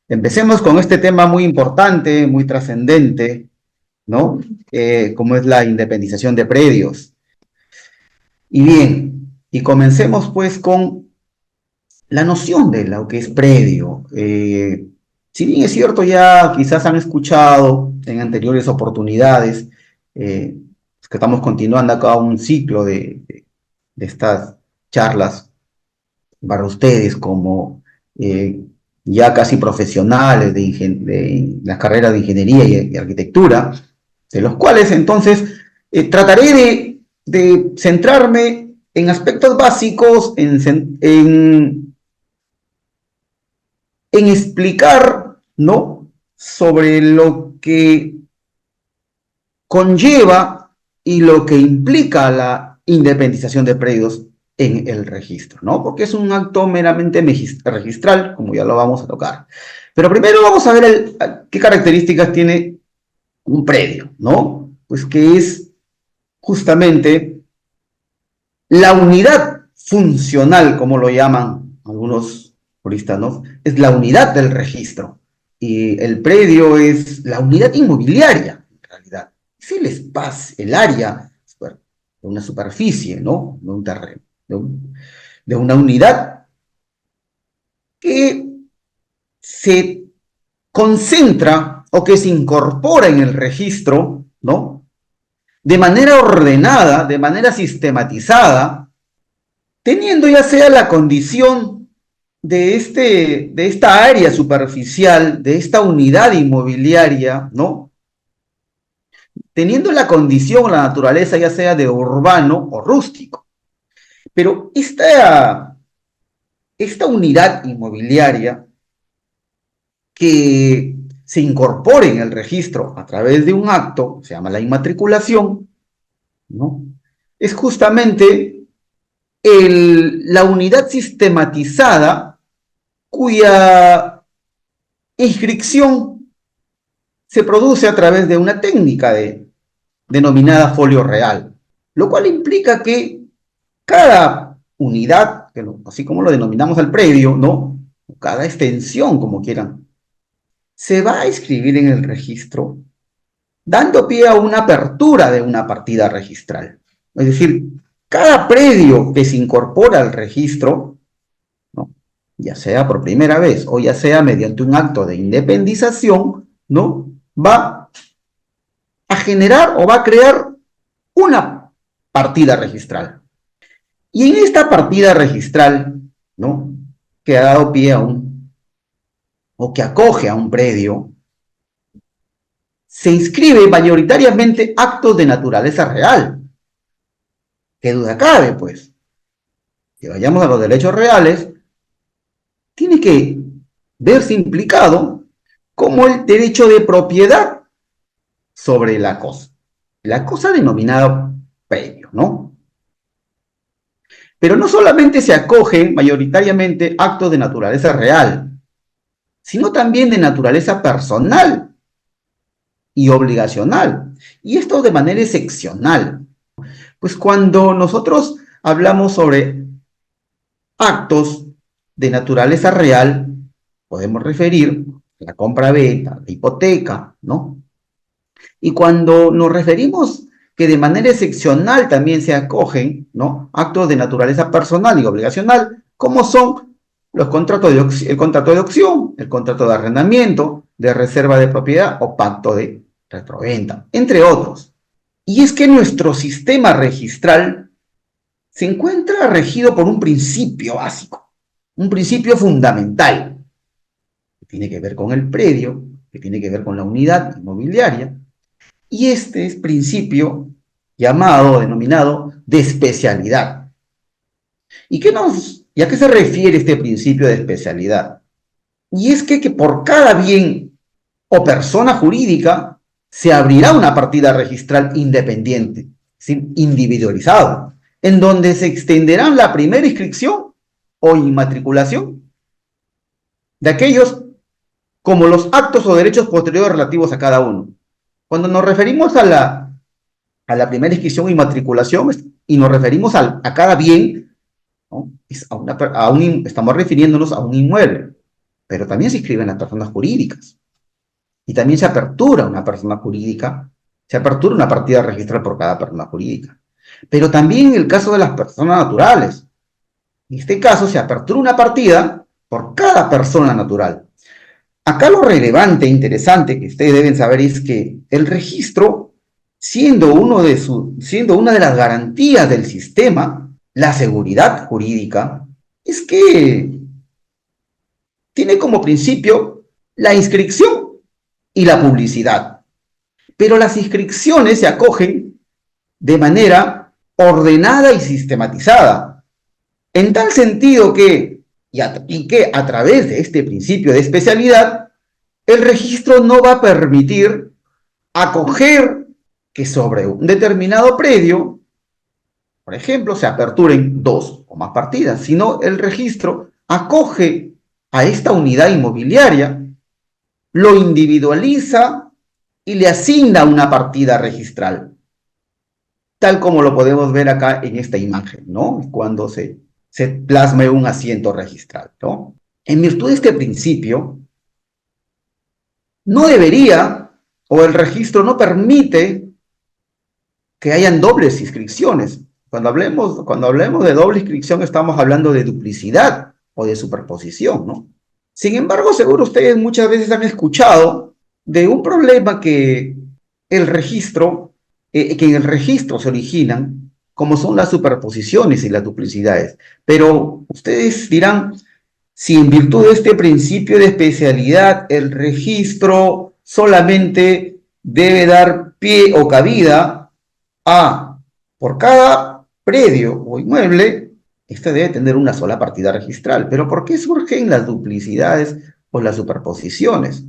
Empecemos con este tema muy importante, muy trascendente, ¿no? Como es la independización de predios. Y bien, y comencemos pues con la noción de lo que es predio. Si bien es cierto, ya quizás han escuchado en anteriores oportunidades, que estamos continuando acá un ciclo de estas charlas para ustedes como eh, ya casi profesionales de las carreras de ingeniería y arquitectura, de los cuales entonces trataré de centrarme en aspectos básicos, en explicar, ¿no?, sobre lo que conlleva y lo que implica la independización de predios en el registro, ¿no? Porque es un acto meramente registral, como ya lo vamos a tocar. Pero primero vamos a ver qué características tiene un predio, ¿no? Pues que es justamente la unidad funcional, como lo llaman algunos juristas, ¿no? Es la unidad del registro. Y el predio es la unidad inmobiliaria, en realidad. Es el espacio, el área de una superficie, ¿no? De un terreno, de una unidad que se concentra o que se incorpora en el registro, ¿no?, de manera ordenada, de manera sistematizada, teniendo ya sea la condición de esta área superficial, de esta unidad inmobiliaria, ¿no?, teniendo la condición, la naturaleza, ya sea de urbano o rústico. Pero esta unidad inmobiliaria que se incorpore en el registro a través de un acto, se llama la inmatriculación, ¿no?, es justamente la unidad sistematizada cuya inscripción se produce a través de una técnica denominada folio real, lo cual implica que cada unidad, así como lo denominamos al predio, ¿no?, cada extensión, como quieran, se va a inscribir en el registro, dando pie a una apertura de una partida registral. Es decir, cada predio que se incorpora al registro, ¿no?, ya sea por primera vez o ya sea mediante un acto de independización, ¿no?, va a generar o va a crear una partida registral. Y en esta partida registral, ¿no?, que ha dado pie a o que acoge a un predio, se inscribe mayoritariamente actos de naturaleza real. ¿Qué duda cabe, pues? Si vayamos a los derechos reales, tiene que verse implicado como el derecho de propiedad sobre la cosa denominada predio, ¿no? Pero no solamente se acogen mayoritariamente actos de naturaleza real, sino también de naturaleza personal y obligacional, y esto de manera excepcional. Pues cuando nosotros hablamos sobre actos de naturaleza real, podemos referir a la compra-venta, la hipoteca, ¿no? Y cuando nos referimos que de manera excepcional también se acogen, ¿no?, actos de naturaleza personal y obligacional, como son el contrato de opción, el contrato de arrendamiento, de reserva de propiedad o pacto de retroventa, entre otros. Y es que nuestro sistema registral se encuentra regido por un principio básico, un principio fundamental, que tiene que ver con el predio, que tiene que ver con la unidad inmobiliaria, y este es principio llamado, denominado, de especialidad. ¿Y a qué se refiere este principio de especialidad? Y es que por cada bien o persona jurídica se abrirá una partida registral independiente, es decir, individualizada, en donde se extenderán la primera inscripción o inmatriculación de aquellos como los actos o derechos posteriores relativos a cada uno. Cuando nos referimos a la primera inscripción o inmatriculación y nos referimos a cada bien, ¿no?, estamos refiriéndonos a un inmueble. pero también se inscriben las personas jurídicas. Y también se apertura una persona jurídica, se apertura una partida registral por cada persona jurídica. Pero también en el caso de las personas naturales, en este caso se apertura una partida por cada persona natural. Acá lo relevante e interesante que ustedes deben saber es que el registro, siendo una de las garantías del sistema, la seguridad jurídica, es que tiene como principio la inscripción y la publicidad. Pero las inscripciones se acogen de manera ordenada y sistematizada, en tal sentido que, que a través de este principio de especialidad, el registro no va a permitir acoger que sobre un determinado predio, por ejemplo, se aperturen 2 o más partidas, sino el registro acoge a esta unidad inmobiliaria, lo individualiza y le asigna una partida registral, tal como lo podemos ver acá en esta imagen, ¿no? Cuando se plasme un asiento registral, ¿no? En virtud de este principio, no debería, o el registro no permite que hayan dobles inscripciones. Cuando hablemos de doble inscripción, estamos hablando de duplicidad o de superposición, ¿no? Sin embargo, seguro ustedes muchas veces han escuchado de un problema que que en el registro se originan, como son las superposiciones y las duplicidades. Pero ustedes dirán, si en virtud de este principio de especialidad el registro solamente debe dar pie o cabida a, por cada predio o inmueble, este debe tener una sola partida registral. Pero ¿por qué surgen las duplicidades o las superposiciones?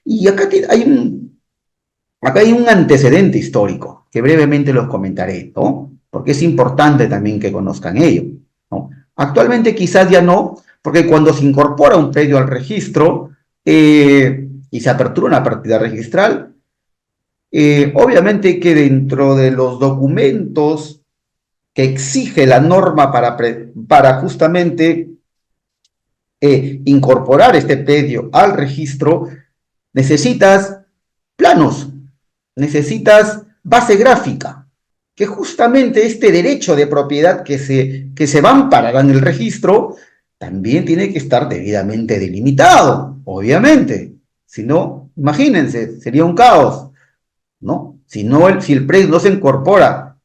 Y acá hay un antecedente histórico que brevemente los comentaré, ¿no? Porque es importante también que conozcan ello, ¿no? Actualmente quizás ya no, porque cuando se incorpora un predio al registro y se apertura una partida registral, obviamente que dentro de los documentos que exige la norma para justamente incorporar este predio al registro, necesitas planos, necesitas base gráfica, que justamente este derecho de propiedad que se va a amparar en el registro también tiene que estar debidamente delimitado, obviamente. Si no, imagínense, sería un caos, ¿no? Si el predio no se incorpora,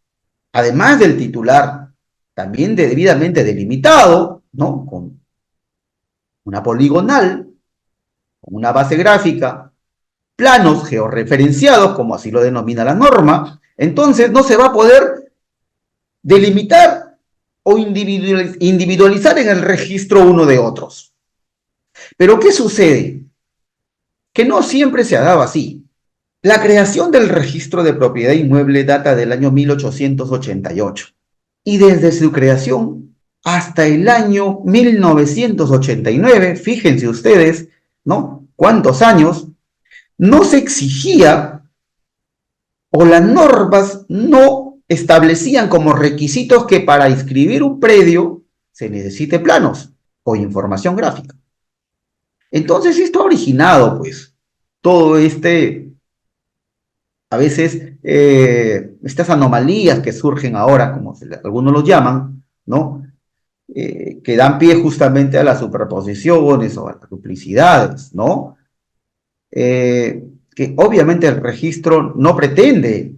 además del titular, también debidamente delimitado, ¿no? Con una poligonal, con una base gráfica, planos georreferenciados, como así lo denomina la norma, entonces no se va a poder delimitar o individualizar en el registro uno de otros. Pero ¿qué sucede? Que no siempre se ha dado así. La creación del registro de propiedad inmueble data del año 1888 y desde su creación hasta el año 1989, fíjense ustedes, ¿no? ¿Cuántos años? No se exigía o las normas no establecían como requisitos que para inscribir un predio se necesite planos o información gráfica. Entonces esto ha originado, pues, todo a veces, estas anomalías que surgen ahora, como algunos los llaman, ¿no? Que dan pie justamente a las superposiciones o a las duplicidades, ¿no? Que obviamente el registro no pretende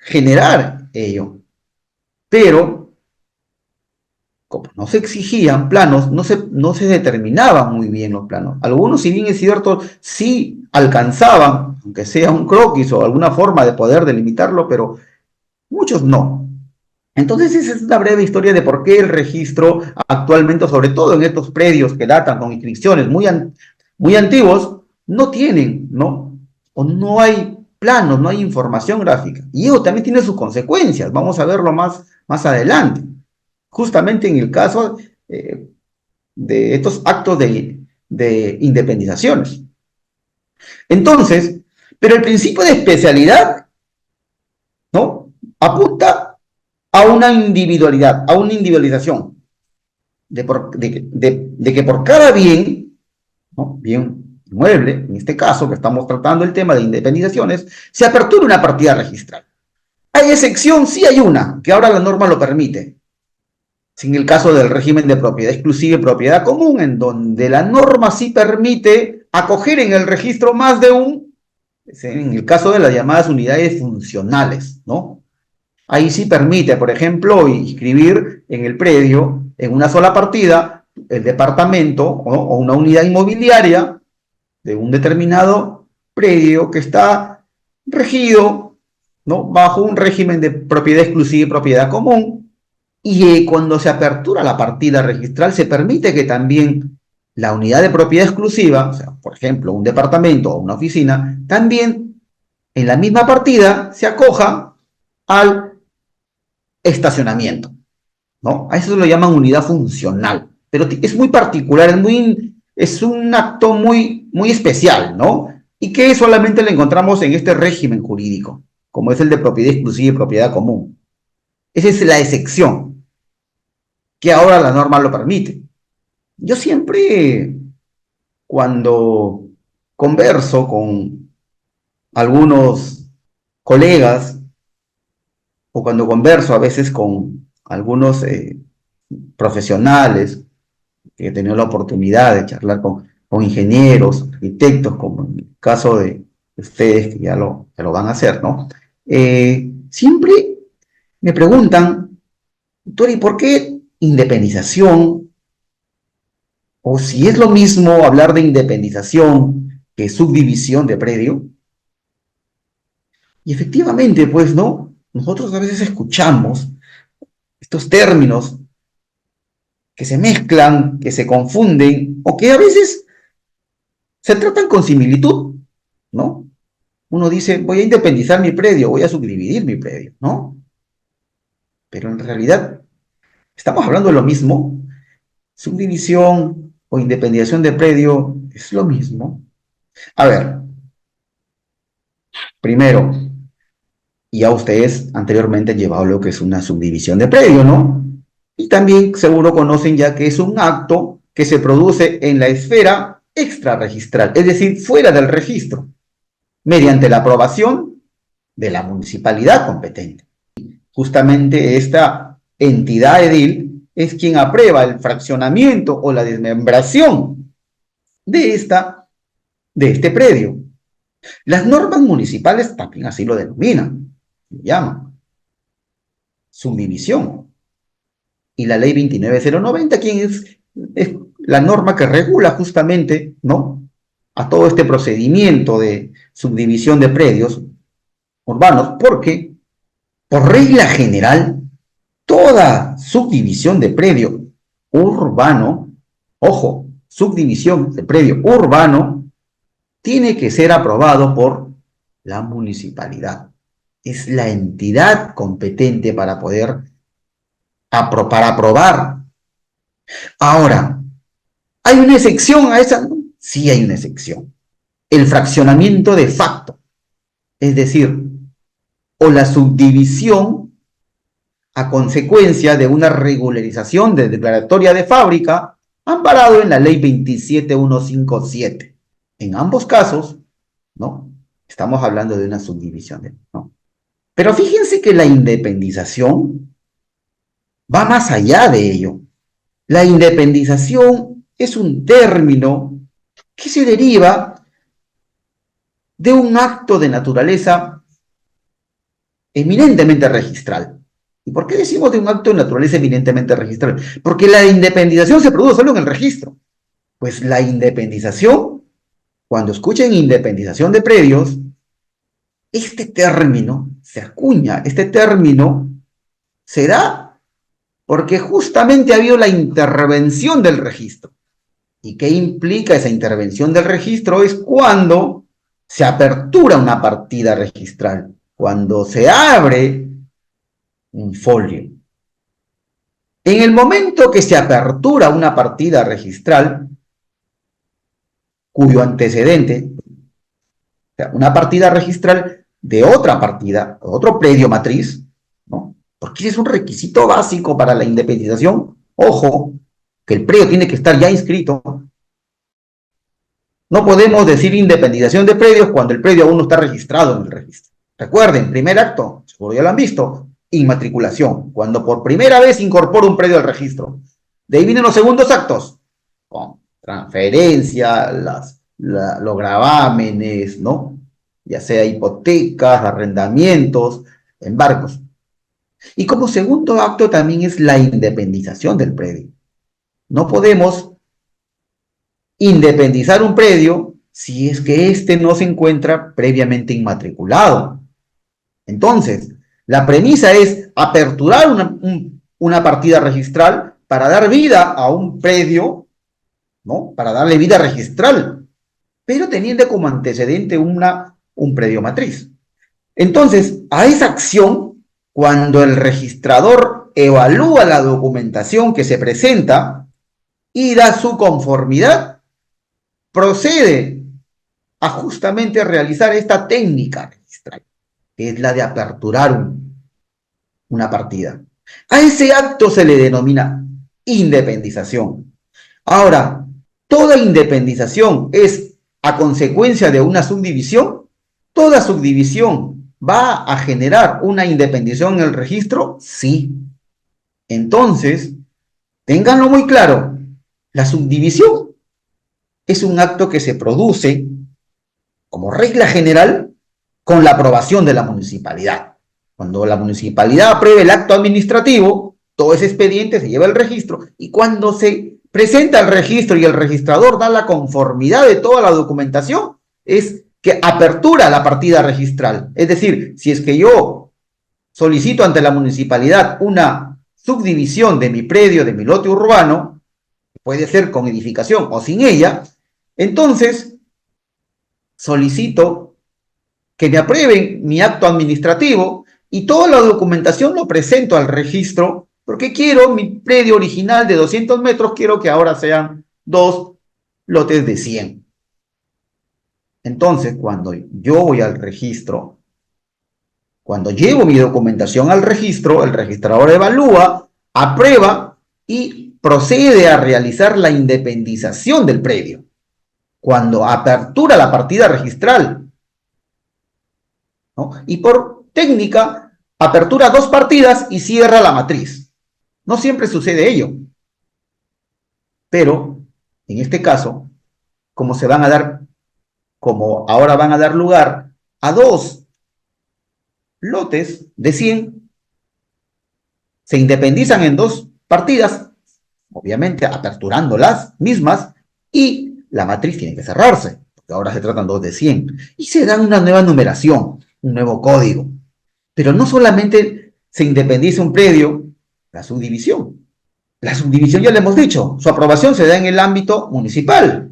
generar ello, pero como no se exigían planos, no se determinaban muy bien los planos. Algunos, si bien es cierto, sí alcanzaban, aunque sea un croquis o alguna forma de poder delimitarlo, pero muchos no. Entonces esa es una breve historia de por qué el registro actualmente, sobre todo en estos predios que datan con inscripciones muy antiguos, no tienen, ¿no? O no hay planos, no hay información gráfica. Y eso también tiene sus consecuencias, vamos a verlo más adelante. Justamente en el caso de estos actos de independizaciones. Entonces, pero el principio de especialidad, ¿no? Apunta a una individualidad, a una individualización, de que por cada bien ¿no? Bien inmueble, en este caso que estamos tratando el tema de independizaciones, se apertura una partida registral. ¿Hay excepción? Sí hay una, que ahora la norma lo permite. Sin el caso del régimen de propiedad exclusiva y propiedad común, en donde la norma sí permite acoger en el registro más de un, en el caso de las llamadas unidades funcionales, ¿no? Ahí sí permite, por ejemplo, inscribir en el predio, en una sola partida, el departamento, ¿no? O una unidad inmobiliaria de un determinado predio que está regido, ¿no? Bajo un régimen de propiedad exclusiva y propiedad común. Y cuando se apertura la partida registral, se permite que también la unidad de propiedad exclusiva, o sea, por ejemplo, un departamento o una oficina, también en la misma partida se acoja al estacionamiento, ¿no? A eso se lo llaman unidad funcional, pero es muy particular, es un acto muy especial, ¿no? Y que solamente lo encontramos en este régimen jurídico, como es el de propiedad exclusiva y propiedad común. Esa es la excepción, que ahora la norma lo permite. Yo siempre, cuando converso con algunos colegas o cuando converso a veces con algunos profesionales que he tenido la oportunidad de charlar con ingenieros, arquitectos, como en el caso de ustedes que ya lo van a hacer, ¿no? Siempre me preguntan, Tori, ¿por qué independización? O si es lo mismo hablar de independización que subdivisión de predio. Y efectivamente, pues, ¿no? Nosotros a veces escuchamos estos términos que se mezclan, que se confunden, o que a veces se tratan con similitud, ¿no? Uno dice, voy a independizar mi predio, voy a subdividir mi predio, ¿no? Pero en realidad, estamos hablando de lo mismo. Subdivisión o independización de predio es lo mismo. A ver, primero, ya ustedes anteriormente han llevado lo que es una subdivisión de predio, ¿no? Y también seguro conocen ya que es un acto que se produce en la esfera extrarregistral, es decir, fuera del registro, mediante la aprobación de la municipalidad competente. Justamente esta entidad edil es quien aprueba el fraccionamiento o la desmembración de este predio. Las normas municipales también así lo denominan, lo llaman subdivisión. Y la ley 29090, quien es la norma que regula justamente, ¿no?, a todo este procedimiento de subdivisión de predios urbanos, porque por regla general, toda subdivisión de predio urbano, ojo, subdivisión de predio urbano, tiene que ser aprobado por la municipalidad. Es la entidad competente para poder para aprobar. Ahora, ¿hay una excepción a esa? Sí hay una excepción. El fraccionamiento de facto, es decir, o la subdivisión a consecuencia de una regularización de declaratoria de fábrica amparado en la ley 27157. En ambos casos, ¿no?, estamos hablando de una subdivisión, ¿no? Pero fíjense que la independización va más allá de ello. La independización es un término que se deriva de un acto de naturaleza eminentemente registral. ¿Y por qué decimos de un acto de naturaleza eminentemente registral? Porque la independización se produce solo en el registro. Pues la independización, cuando escuchen independización de predios, este término se acuña, este término se da porque justamente ha habido la intervención del registro. ¿Y qué implica esa intervención del registro? Es cuando se apertura una partida registral, cuando se abre un folio. En el momento que se apertura una partida registral, cuyo antecedente, o sea, una partida registral de otra partida, otro predio matriz, ¿no?, porque es un requisito básico para la independización, ojo, que el predio tiene que estar ya inscrito. No podemos decir independización de predios cuando el predio aún no está registrado en el registro. Recuerden, primer acto, seguro ya lo han visto, inmatriculación, cuando por primera vez incorporo un predio al registro. De ahí vienen los segundos actos, con transferencia, los gravámenes, ¿no? Ya sea hipotecas, arrendamientos, embargos. Y como segundo acto también es la independización del predio. No podemos independizar un predio si es que éste no se encuentra previamente inmatriculado. Entonces, la premisa es aperturar una partida registral para dar vida a un predio, ¿no? Para darle vida registral, pero teniendo como antecedente un predio matriz. Entonces, a esa acción, cuando el registrador evalúa la documentación que se presenta y da su conformidad, procede a justamente realizar esta técnica registral, que es la de aperturar una partida. A ese acto se le denomina independización. Ahora, ¿toda independización es a consecuencia de una subdivisión? ¿Toda subdivisión va a generar una independización en el registro? Sí. Entonces, ténganlo muy claro, la subdivisión es un acto que se produce como regla general con la aprobación de la municipalidad. Cuando la municipalidad apruebe el acto administrativo, todo ese expediente se lleva al registro y cuando se presenta al registro y el registrador da la conformidad de toda la documentación, es que apertura la partida registral. Es decir, si es que yo solicito ante la municipalidad una subdivisión de mi predio, de mi lote urbano, puede ser con edificación o sin ella, entonces solicito que me aprueben mi acto administrativo y toda la documentación lo presento al registro porque quiero mi predio original de 200 metros, quiero que ahora sean 2 lotes de 100. Entonces, cuando yo voy al registro, cuando llevo mi documentación al registro, el registrador evalúa, aprueba y procede a realizar la independización del predio. Cuando apertura la partida registral, ¿no? Y por técnica, apertura 2 partidas y cierra la matriz. No siempre sucede ello. Pero, en este caso, como ahora van a dar lugar a 2 lotes de 100, se independizan en 2 partidas, obviamente aperturando las mismas, y la matriz tiene que cerrarse, porque ahora se tratan 2 de 100, y se dan una nueva numeración, un nuevo código. Pero no solamente se independiza un predio, la subdivisión. La subdivisión, ya le hemos dicho, su aprobación se da en el ámbito municipal,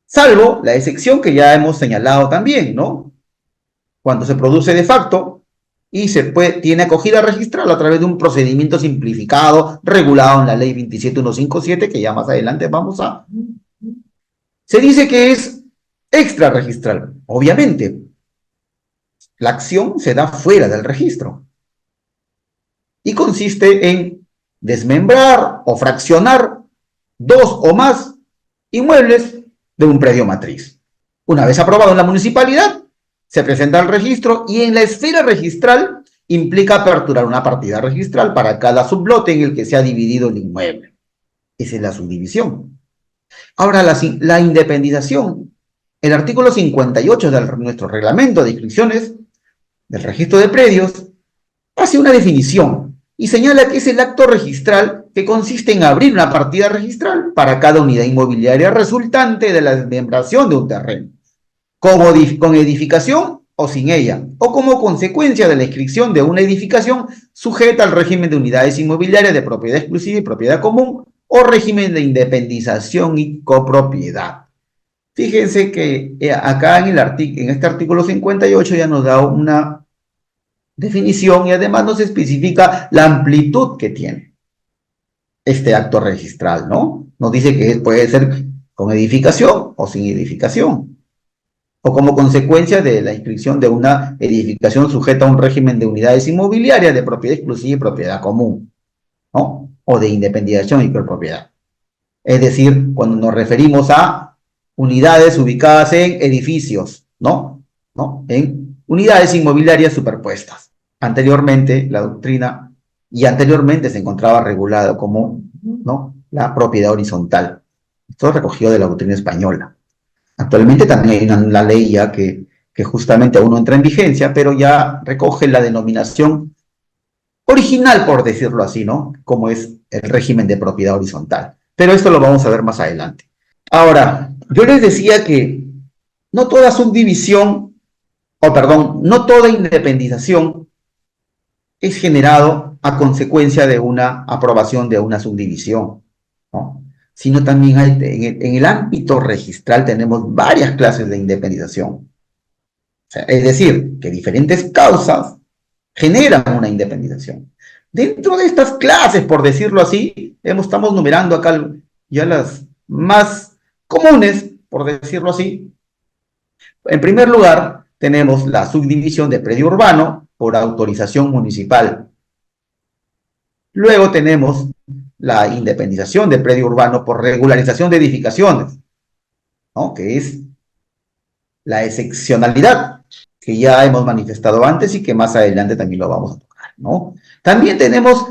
salvo la excepción que ya hemos señalado también, ¿no? Cuando se produce de facto y tiene acogida registral a través de un procedimiento simplificado regulado en la ley 27157, que ya más adelante se dice que es extrarregistral. Obviamente, la acción se da fuera del registro y consiste en desmembrar o fraccionar 2 o más inmuebles de un predio matriz. Una vez aprobado en la municipalidad, se presenta al registro y en la esfera registral implica aperturar una partida registral para cada sublote en el que se ha dividido el inmueble. Esa es la subdivisión. Ahora, la independización. El artículo 58 de nuestro reglamento de inscripciones del registro de predios hace una definición y señala que es el acto registral que consiste en abrir una partida registral para cada unidad inmobiliaria resultante de la desmembración de un terreno, con edificación o sin ella, o como consecuencia de la inscripción de una edificación sujeta al régimen de unidades inmobiliarias de propiedad exclusiva y propiedad común, o régimen de independización y copropiedad. Fíjense que acá en este artículo 58 ya nos da una definición y además nos especifica la amplitud que tiene este acto registral, ¿no? Nos dice que puede ser con edificación o sin edificación, o como consecuencia de la inscripción de una edificación sujeta a un régimen de unidades inmobiliarias de propiedad exclusiva y propiedad común, ¿no? O de independización y copropiedad. Es decir, cuando nos referimos a unidades ubicadas en edificios, ¿no? ¿No? En unidades inmobiliarias superpuestas. Anteriormente, la doctrina y anteriormente se encontraba regulado como, ¿no?, la propiedad horizontal. Esto recogido de la doctrina española. Actualmente también hay una ley ya que justamente aún no entra en vigencia, pero ya recoge la denominación original, por decirlo así, ¿no? Como es el régimen de propiedad horizontal. Pero esto lo vamos a ver más adelante. Ahora, yo les decía que no toda subdivisión, o perdón, no toda independización es generado a consecuencia de una aprobación de una subdivisión, ¿no? Sino también hay, en el ámbito registral tenemos varias clases de independización. O sea, es decir, que diferentes causas generan una independización. Dentro de estas clases, por decirlo así, estamos numerando acá ya las más comunes, por decirlo así. En primer lugar, tenemos la subdivisión de predio urbano por autorización municipal. Luego tenemos la independización de predio urbano por regularización de edificaciones, ¿no?, que es la excepcionalidad que ya hemos manifestado antes y que más adelante también lo vamos a tocar, ¿no? También tenemos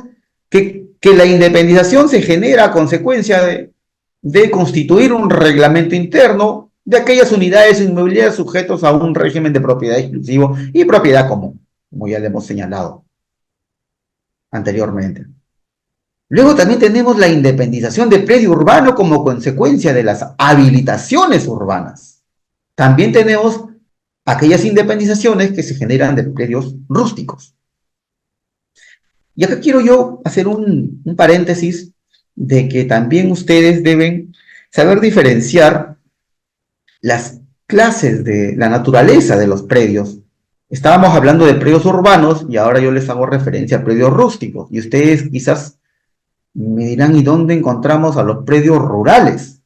que la independización se genera a consecuencia de constituir un reglamento interno de aquellas unidades inmobiliarias sujetos a un régimen de propiedad exclusivo y propiedad común, como ya le hemos señalado anteriormente. Luego también tenemos la independización de predio urbano como consecuencia de las habilitaciones urbanas. También tenemos aquellas independizaciones que se generan de predios rústicos. Y acá quiero yo hacer un paréntesis de que también ustedes deben saber diferenciar las clases de la naturaleza de los predios. Estábamos hablando de predios urbanos y ahora yo les hago referencia a predios rústicos. Y ustedes quizás me dirán, ¿y dónde encontramos a los predios rurales?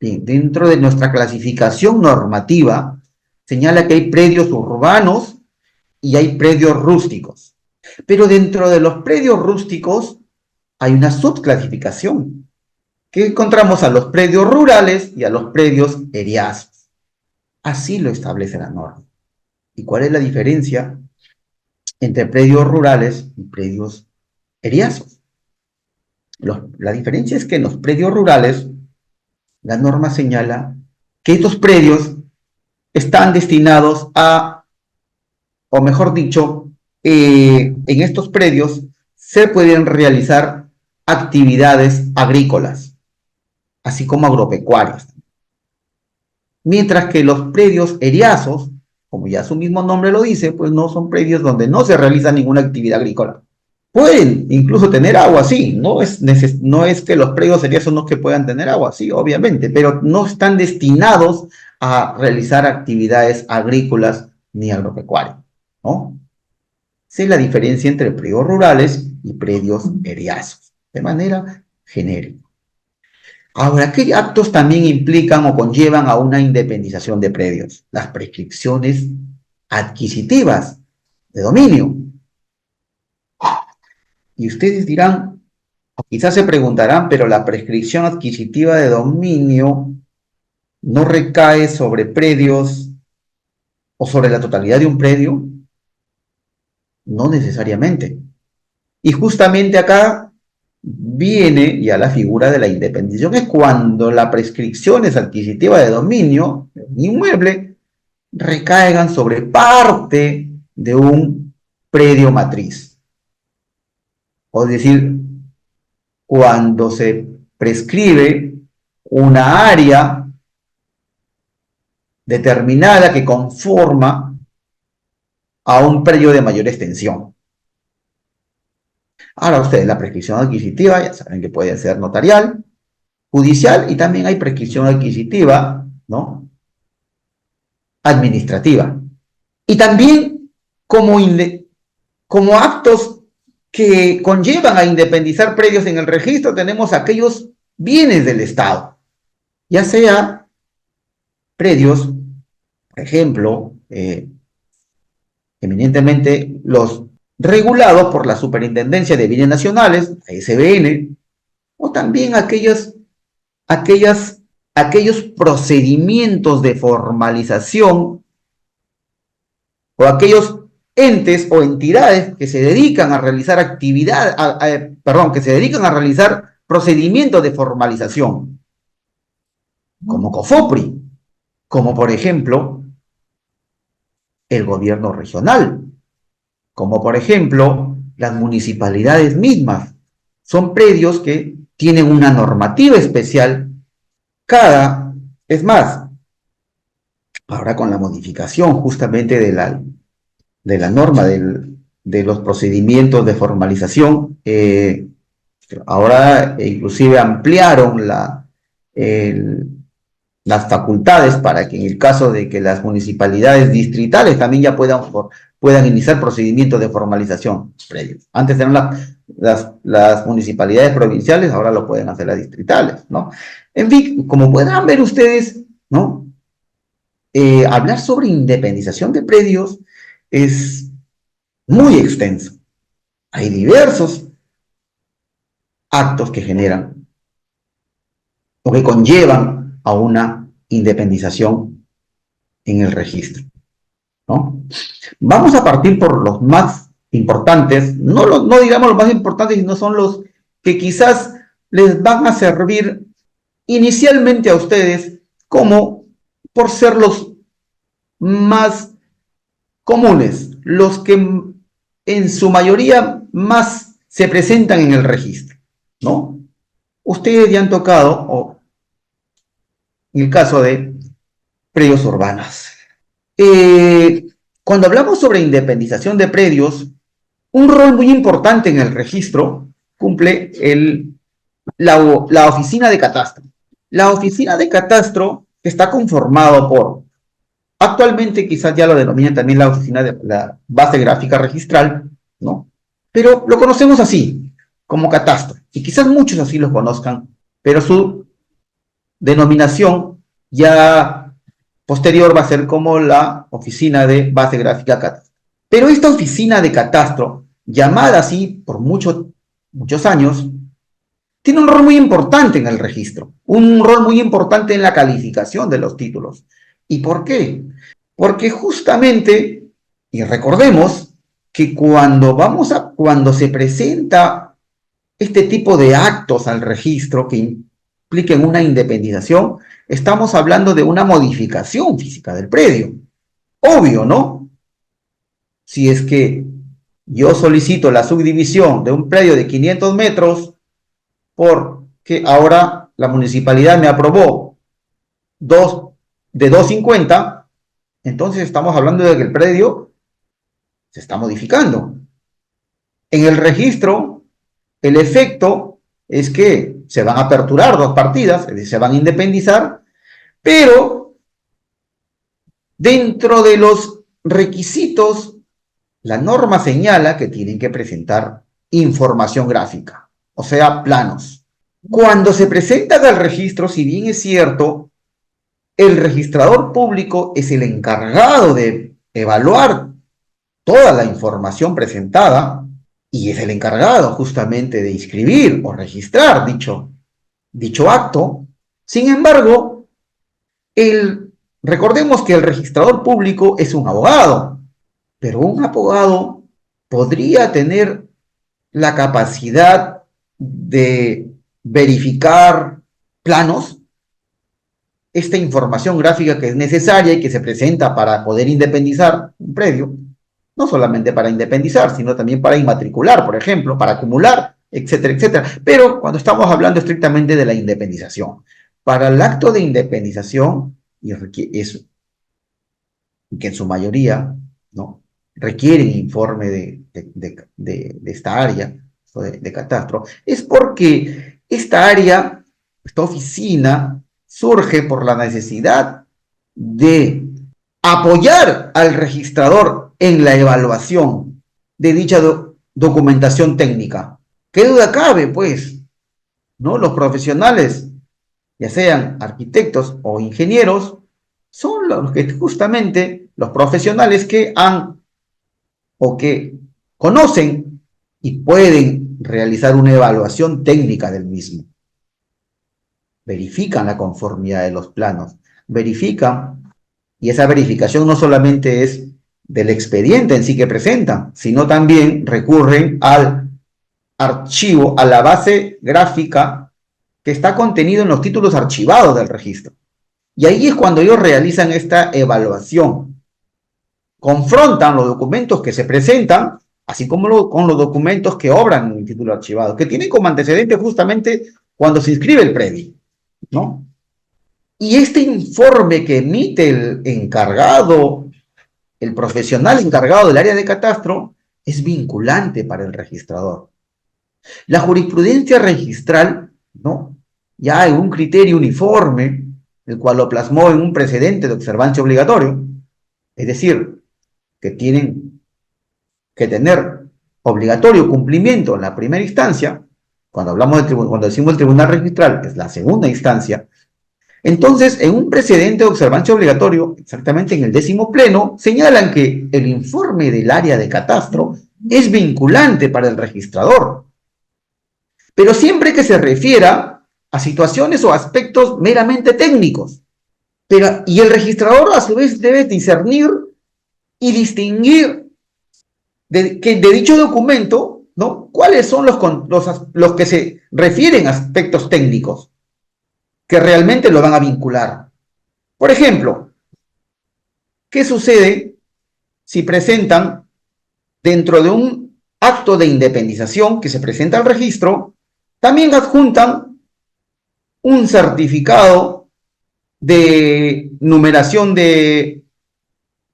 Bien, dentro de nuestra clasificación normativa señala que hay predios urbanos y hay predios rústicos. Pero dentro de los predios rústicos hay una subclasificación, que encontramos a los predios rurales y a los predios eriazos. Así lo establece la norma. ¿Y cuál es la diferencia entre predios rurales y predios eriazos? La diferencia es que en los predios rurales, la norma señala que estos predios están destinados a, o mejor dicho, en estos predios se pueden realizar actividades agrícolas, así como agropecuarias. Mientras que los predios eriazos, como ya su mismo nombre lo dice, pues no son predios donde no se realiza ninguna actividad agrícola. Pueden incluso tener agua, sí, no es que los predios eriazos no que puedan tener agua, sí, obviamente, pero no están destinados a realizar actividades agrícolas ni agropecuarias, ¿no? Esa es la diferencia entre predios rurales y predios eriazos, de manera genérica. Ahora, ¿qué actos también implican o conllevan a una independización de predios? Las prescripciones adquisitivas de dominio. Y ustedes dirán, quizás se preguntarán, pero la prescripción adquisitiva de dominio no recae sobre predios o sobre la totalidad de un predio. No necesariamente. Y justamente acá viene ya la figura de la independización. Es cuando la prescripción es adquisitiva de dominio de un inmueble recaigan sobre parte de un predio matriz. O decir, cuando se prescribe una área determinada que conforma a un predio de mayor extensión. Ahora ustedes, la prescripción adquisitiva, ya saben que puede ser notarial, judicial, y también hay prescripción adquisitiva, ¿no?, administrativa. Y también como actos que conllevan a independizar predios en el registro, tenemos aquellos bienes del Estado, ya sea predios, por ejemplo, eminentemente los regulados por la Superintendencia de Bienes Nacionales, la SBN, o también aquellas aquellos procedimientos de formalización o aquellos entes o entidades que se dedican a realizar que se dedican a realizar procedimientos de formalización, como COFOPRI, como por ejemplo el gobierno regional, como por ejemplo las municipalidades mismas. Son predios que tienen una normativa especial es más, ahora con la modificación justamente de la norma de los procedimientos de formalización, ahora inclusive ampliaron las facultades para que en el caso de que las municipalidades distritales también ya puedan iniciar procedimientos de formalización previos. Antes eran las municipalidades provinciales, ahora lo pueden hacer las distritales, ¿no? En fin, como podrán ver ustedes, ¿no? Hablar sobre independización de predios es muy extenso. Hay diversos actos que generan o que conllevan a una independización en el registro, ¿no? Vamos a partir por los más importantes, no digamos los más importantes, sino son los que quizás les van a servir inicialmente a ustedes como por ser los más comunes, los que en su mayoría más se presentan en el registro, ¿no? Ustedes ya han tocado, o en el caso de predios urbanos. Eh, Cuando hablamos sobre independización de predios, un rol muy importante en el registro cumple la oficina de catastro. La oficina de catastro está conformado por, actualmente quizás ya lo denominan también la oficina de la base gráfica registral, ¿no? Pero lo conocemos así, como catastro. Y quizás muchos así lo conozcan, pero su denominación ya posterior va a ser como la oficina de base gráfica catastro. Pero esta oficina de catastro, llamada así por muchos años, tiene un rol muy importante en el registro, un rol muy importante en la calificación de los títulos. ¿Y por qué? Porque justamente, y recordemos que cuando se presenta este tipo de actos al registro que impliquen una independización, estamos hablando de una modificación física del predio. Obvio, ¿no? Si es que yo solicito la subdivisión de un predio de 500 metros porque ahora la municipalidad me aprobó de 250, entonces estamos hablando de que el predio se está modificando. En el registro, el efecto es que se van a aperturar dos partidas, es decir, se van a independizar, pero dentro de los requisitos, la norma señala que tienen que presentar información gráfica, o sea, planos. Cuando se presentan al registro, si bien es cierto, el registrador público es el encargado de evaluar toda la información presentada y es el encargado justamente de inscribir o registrar dicho acto. Sin embargo, recordemos que el registrador público es un abogado, pero un abogado podría tener la capacidad de verificar planos, esta información gráfica que es necesaria y que se presenta para poder independizar un predio, no solamente para independizar, sino también para inmatricular, por ejemplo, para acumular, etcétera, etcétera. Pero cuando estamos hablando estrictamente de la independización, para el acto de independización, y es que en su mayoría, ¿no?, requieren informe de esta área de catastro, es porque esta área, esta oficina, surge por la necesidad de apoyar al registrador en la evaluación de dicha documentación técnica. ¿Qué duda cabe, pues? ¿No? Los profesionales, ya sean arquitectos o ingenieros, son los que justamente los profesionales que han o que conocen y pueden realizar una evaluación técnica del mismo. verifican la conformidad de los planos, verifican, y esa verificación no solamente es del expediente en sí que presentan, sino también recurren al archivo, a la base gráfica que está contenido en los títulos archivados del registro. Y ahí es cuando ellos realizan esta evaluación. Confrontan los documentos que se presentan, así como con los documentos que obran en el título archivado, que tienen como antecedente justamente cuando se inscribe el predio, ¿no? Y este informe que emite el encargado, el profesional encargado del área de catastro, es vinculante para el registrador. La jurisprudencia registral, ¿no? Ya hay un criterio uniforme, el cual lo plasmó en un precedente de observancia obligatorio, es decir, que tienen que tener obligatorio cumplimiento en la primera instancia. Cuando hablamos de cuando decimos el tribunal registral, es la segunda instancia. Entonces, en un precedente de observancia obligatorio, exactamente en el 10º pleno, señalan que el informe del área de catastro es vinculante para el registrador, pero siempre que se refiera a situaciones o aspectos meramente técnicos. Y el registrador, a su vez, debe discernir y distinguir de dicho documento, ¿no? ¿Cuáles son los que se refieren a aspectos técnicos que realmente lo van a vincular? Por ejemplo, ¿qué sucede si presentan dentro de un acto de independización que se presenta al registro, también adjuntan un certificado de numeración de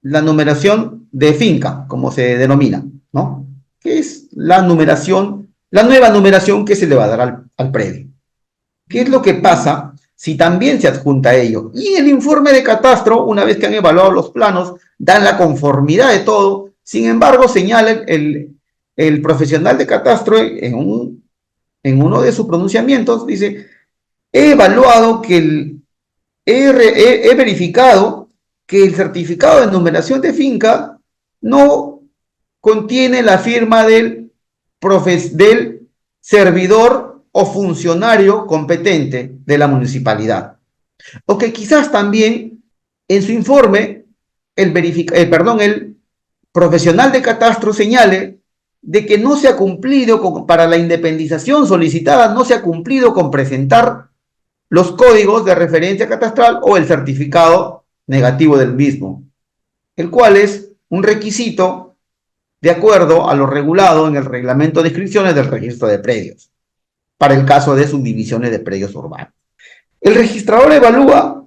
la numeración de finca, como se denomina, ¿no? Que es la numeración, la nueva numeración que se le va a dar al predio. ¿Qué es lo que pasa si también se adjunta ello? Y en el informe de catastro, una vez que han evaluado los planos, dan la conformidad de todo, sin embargo, señala el profesional de catastro en uno de sus pronunciamientos, dice, he evaluado que he verificado que el certificado de numeración de finca no contiene la firma del servidor o funcionario competente de la municipalidad. O que quizás también en su informe el profesional de catastro señale de que no se ha cumplido para la independización solicitada, no se ha cumplido con presentar los códigos de referencia catastral o el certificado negativo del mismo, el cual es un requisito de acuerdo a lo regulado en el reglamento de inscripciones del registro de predios, para el caso de subdivisiones de predios urbanos. El registrador evalúa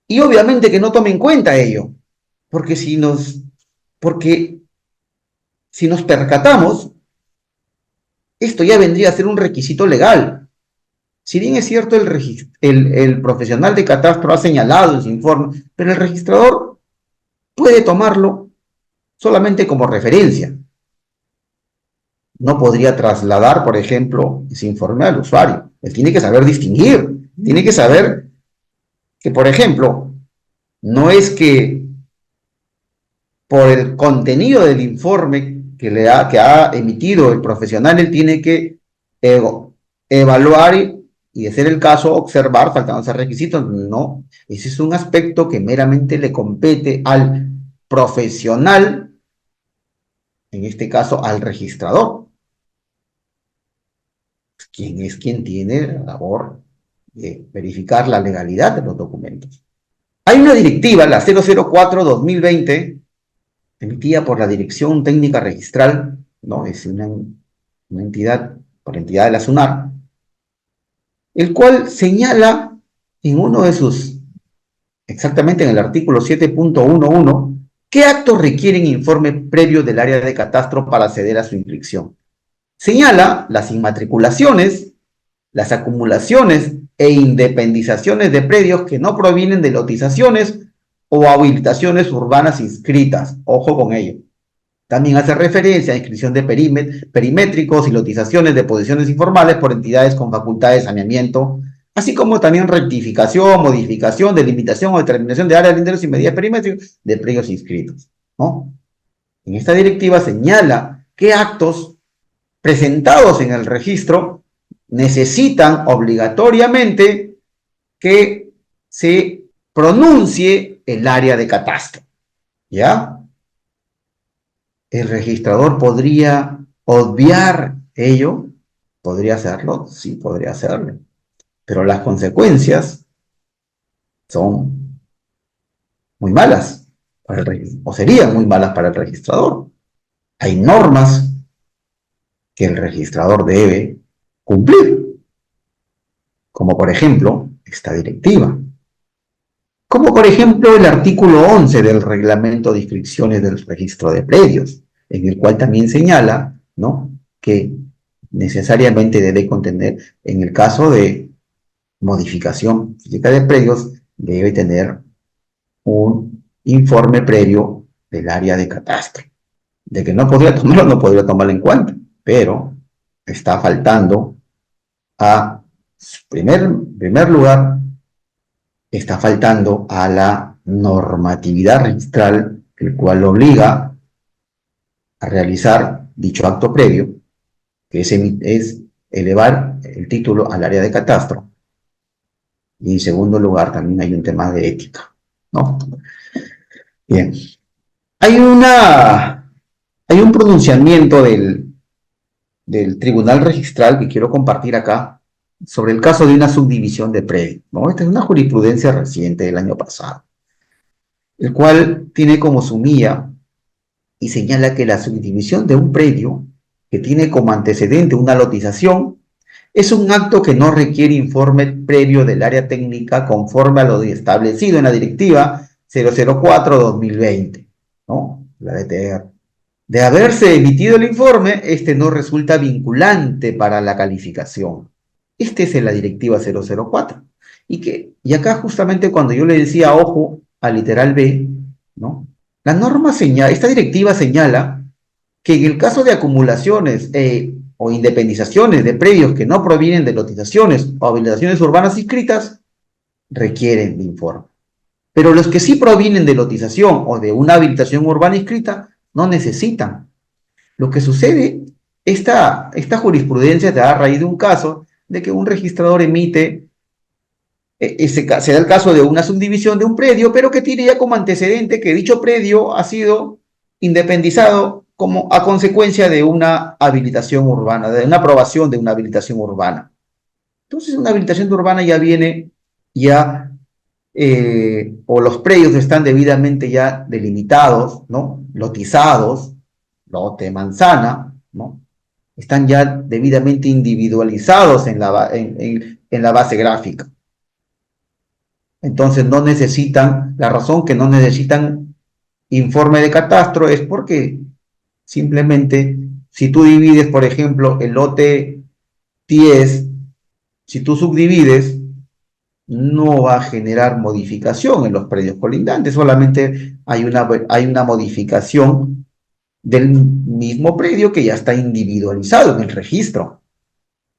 y obviamente que no tome en cuenta ello, porque si nos percatamos, esto ya vendría a ser un requisito legal. Si bien es cierto, el profesional de catastro ha señalado en su informe, pero el registrador puede tomarlo solamente como referencia. No podría trasladar, por ejemplo, ese informe al usuario. Él tiene que saber distinguir, tiene que saber que, por ejemplo, no es que por el contenido del informe que ha emitido el profesional, él tiene que evaluar y, de ser el caso, observar faltándose requisitos. No, ese es un aspecto que meramente le compete al profesional, en este caso al registrador, quien tiene la labor de verificar la legalidad de los documentos. Hay una directiva, la 004-2020, emitida por la Dirección Técnica Registral, ¿no? Es una entidad, por entidad de la SUNAR, el cual señala en uno de sus, exactamente en el artículo 7.11, qué actos requieren informe previo del área de catastro para acceder a su inscripción. Señala las inmatriculaciones, las acumulaciones e independizaciones de predios que no provienen de lotizaciones o habilitaciones urbanas inscritas. Ojo con ello. También hace referencia a inscripción de perimétricos y lotizaciones de posiciones informales por entidades con facultad de saneamiento, así como también rectificación, modificación, delimitación o determinación de áreas de interés y medidas perimétricas de predios inscritos, ¿no? En esta directiva señala qué actos presentados en el registro necesitan obligatoriamente que se pronuncie el área de catastro, ¿ya? ¿El registrador podría obviar ello? ¿Podría hacerlo? Sí, podría hacerlo. Pero las consecuencias son muy malas para o serían muy malas para el registrador. Hay normas que el registrador debe cumplir, como por ejemplo esta directiva, como por ejemplo el artículo 11 del reglamento de inscripciones del registro de predios, en el cual también señala, ¿no?, que necesariamente debe contener, en el caso de modificación física de predios, debe tener un informe previo del área de catastro. De que no podría tomarlo, no podría tomarlo en cuenta, pero está faltando a primer lugar, está faltando a la normatividad registral, el cual obliga a realizar dicho acto previo, que es elevar el título al área de catastro. Y en segundo lugar, también hay un tema de ética, ¿no? Bien. Hay un pronunciamiento del Tribunal Registral que quiero compartir acá sobre el caso de una subdivisión de predio, ¿no? Esta es una jurisprudencia reciente del año pasado, el cual tiene como sumilla y señala que la subdivisión de un predio que tiene como antecedente una lotización es un acto que no requiere informe previo del área técnica conforme a lo establecido en la directiva 004-2020, ¿no? La DTR. De haberse emitido el informe, este no resulta vinculante para la calificación. Este es en la directiva 004. Y acá justamente cuando yo le decía ojo al literal B, ¿no?, la norma señala, esta directiva señala que en el caso de acumulaciones o independizaciones de predios que no provienen de lotizaciones o habilitaciones urbanas inscritas, requieren de informe. Pero los que sí provienen de lotización o de una habilitación urbana inscrita, no necesitan. Lo que sucede, esta jurisprudencia se da a raíz de un caso de que un registrador emite, se da el caso de una subdivisión de un predio, pero que tiene ya como antecedente que dicho predio ha sido independizado como a consecuencia de una habilitación urbana, de una aprobación de una habilitación urbana. Entonces, una habilitación urbana ya viene, ya, o los predios están debidamente ya delimitados, ¿no?, lotizados, lote, manzana, ¿no?, están ya debidamente individualizados en la base gráfica. Entonces no necesitan, la razón que no necesitan informe de catastro es porque simplemente si tú divides, por ejemplo, el lote 10, si tú subdivides, no va a generar modificación en los predios colindantes, solamente hay una modificación del mismo predio que ya está individualizado en el registro.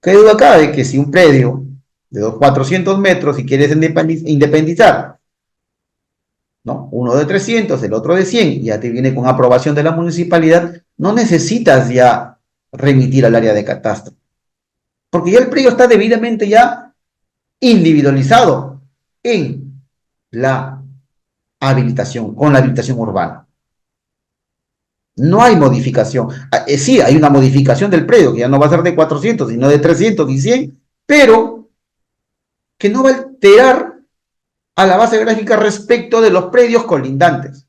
¿Qué duda cabe que si un predio de 400 metros, si quieres independizar, ¿no?, uno de 300, el otro de 100, ya te viene con aprobación de la municipalidad, no necesitas ya remitir al área de catastro, porque ya el predio está debidamente ya individualizado en la habilitación, con la habilitación urbana. No hay modificación. Sí, hay una modificación del predio, que ya no va a ser de 400, sino de 300 y 100, pero que no va a alterar a la base gráfica respecto de los predios colindantes.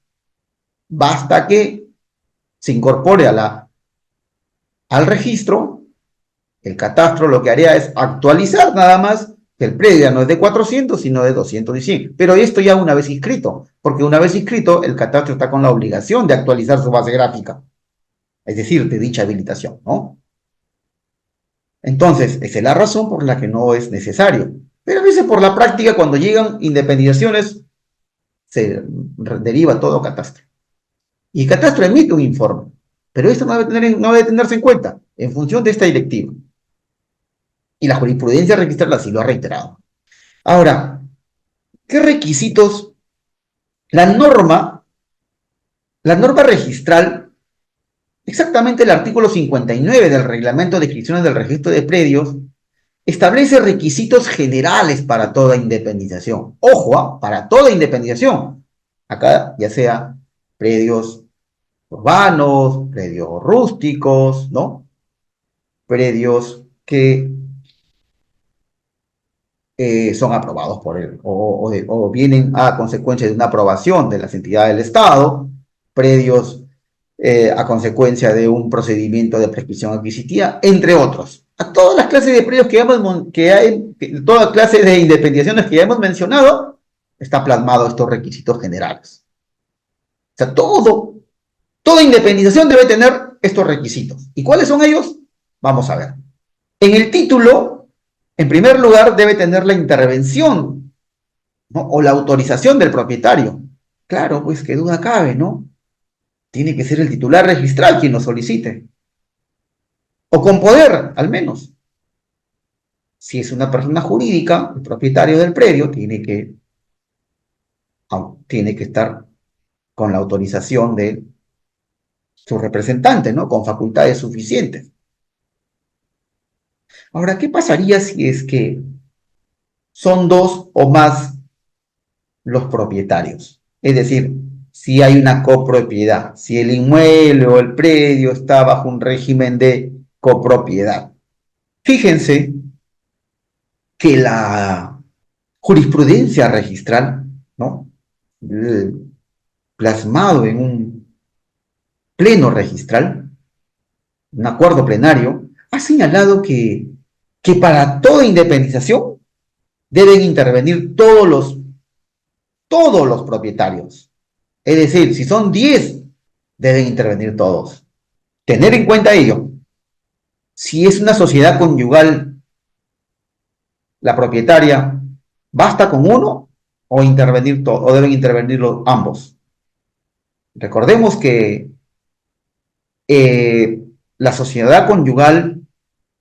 Basta que se incorpore al registro, el catastro lo que haría es actualizar nada más que el predio ya no es de 400, sino de 200 y 100. Pero esto ya una vez inscrito, porque una vez inscrito, el catastro está con la obligación de actualizar su base gráfica, es decir, de dicha habilitación, ¿no? Entonces, esa es la razón por la que no es necesario. Pero a veces por la práctica, cuando llegan independizaciones, se deriva todo catastro. Y el catastro emite un informe, pero esto no debe tenerse en cuenta en función de esta directiva. Y la jurisprudencia registral así lo ha reiterado. Ahora, ¿qué requisitos? La norma registral, exactamente el artículo 59 del reglamento de inscripciones del registro de predios, establece requisitos generales para toda independización. Ojo, para toda independización. Acá ya sea predios urbanos, predios rústicos, ¿no? Predios que son aprobados por él o vienen a consecuencia de una aprobación de las entidades del Estado, predios a consecuencia de un procedimiento de prescripción adquisitiva, entre otros. A todas las clases de predios todas clases de independizaciones que ya hemos mencionado, está plasmado estos requisitos generales. O sea, toda independización debe tener estos requisitos. ¿Y cuáles son ellos? Vamos a ver. En el título, en primer lugar, debe tener la intervención, ¿no? O la autorización del propietario. Claro, pues qué duda cabe, ¿no? Tiene que ser el titular registral quien lo solicite. O con poder, al menos. Si es una persona jurídica, el propietario del predio tiene que estar con la autorización de su representante, ¿no? Con facultades suficientes. Ahora, ¿qué pasaría si es que son dos o más los propietarios? Es decir, si hay una copropiedad, si el inmueble o el predio está bajo un régimen de copropiedad. Fíjense que la jurisprudencia registral, ¿no? Plasmado en un pleno registral, un acuerdo plenario, ha señalado que para toda independización deben intervenir todos los propietarios. Es decir, si son 10, deben intervenir todos. Tener en cuenta ello. Si es una sociedad conyugal, la propietaria, ¿basta con uno o deben intervenir ambos? Recordemos que la sociedad conyugal,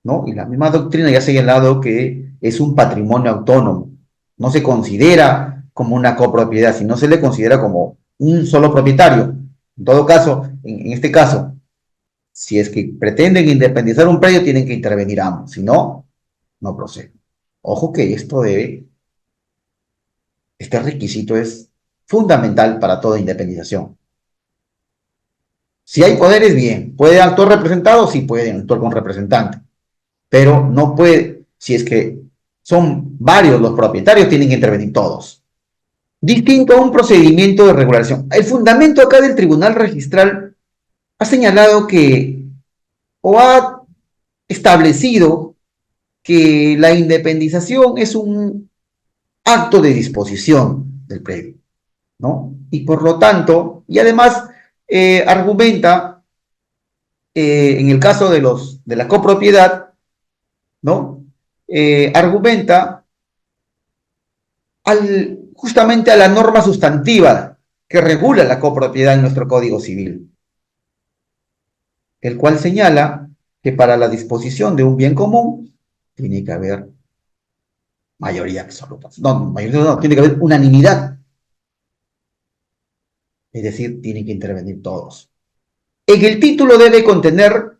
¿no? Y la misma doctrina ya ha señalado que es un patrimonio autónomo. No se considera como una copropiedad, sino se le considera como un solo propietario. En todo caso, en este caso, si es que pretenden independizar un predio, tienen que intervenir ambos. Si no, no procede. Ojo que este requisito es fundamental para toda independización. Si hay poderes, bien. ¿Puede actuar representado? Sí, pueden actuar con representante. Pero no puede, si es que son varios los propietarios, tienen que intervenir todos. Distinto a un procedimiento de regulación. El fundamento acá del Tribunal Registral ha señalado o ha establecido que la independización es un acto de disposición del predio, ¿no? Y por lo tanto, y además argumenta, en el caso de la copropiedad, ¿no? Argumenta justamente a la norma sustantiva que regula la copropiedad en nuestro Código Civil, el cual señala que para la disposición de un bien común tiene que haber mayoría absoluta. No, tiene que haber unanimidad. Es decir, tienen que intervenir todos. En el título debe contener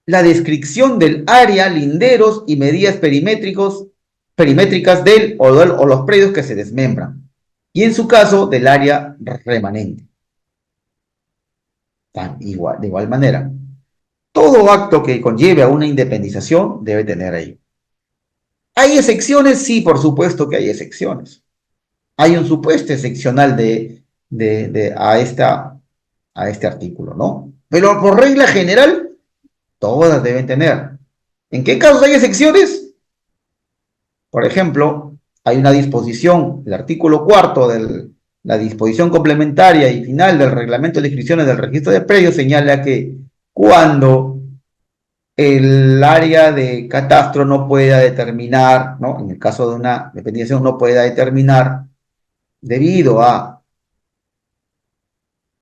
la descripción del área, linderos y medidas perimétricas del o los predios que se desmembran. Y en su caso, del área remanente. De igual manera, todo acto que conlleve a una independización debe tener ello. ¿Hay excepciones? Sí, por supuesto que hay excepciones. Hay un supuesto excepcional a este artículo, ¿no? Pero por regla general, todas deben tener. ¿En qué casos hay excepciones? Por ejemplo, hay una disposición, el artículo 4 de la disposición complementaria y final del reglamento de inscripciones del registro de predios señala que cuando el área de catastro no pueda determinar, ¿no? En el caso de una dependencia no pueda determinar debido a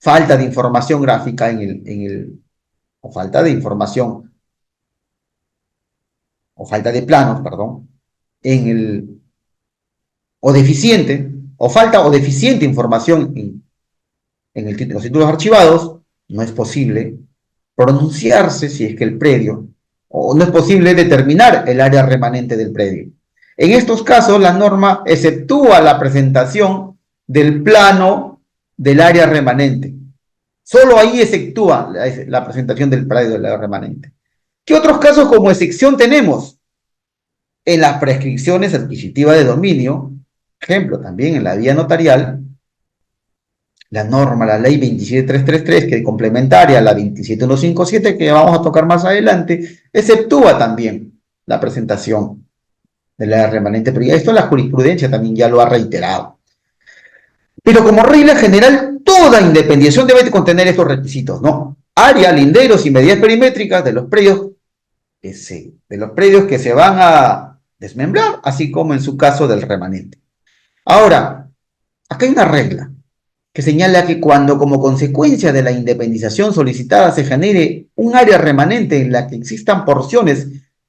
falta de información gráfica o falta de información, o falta de planos, perdón, o deficiente, o falta o deficiente información los títulos archivados, no es posible pronunciarse si es que el predio o no es posible determinar el área remanente del predio. En estos casos, la norma exceptúa la presentación del plano del área remanente. Solo ahí exceptúa la presentación del predio del área remanente. ¿Qué otros casos como excepción tenemos? En las prescripciones adquisitivas de dominio, ejemplo, también en la vía notarial, la norma, la ley 27333, que es complementaria a la 27157, que vamos a tocar más adelante, exceptúa también la presentación de la remanente, pero ya esto la jurisprudencia también ya lo ha reiterado. Pero como regla general, toda independización debe contener estos requisitos, ¿no? Área, linderos y medidas perimétricas de los predios que se van a desmembrar, así como en su caso del remanente. Ahora, acá hay una regla que señala que cuando como consecuencia de la independización solicitada se genere un área remanente en la que existan porciones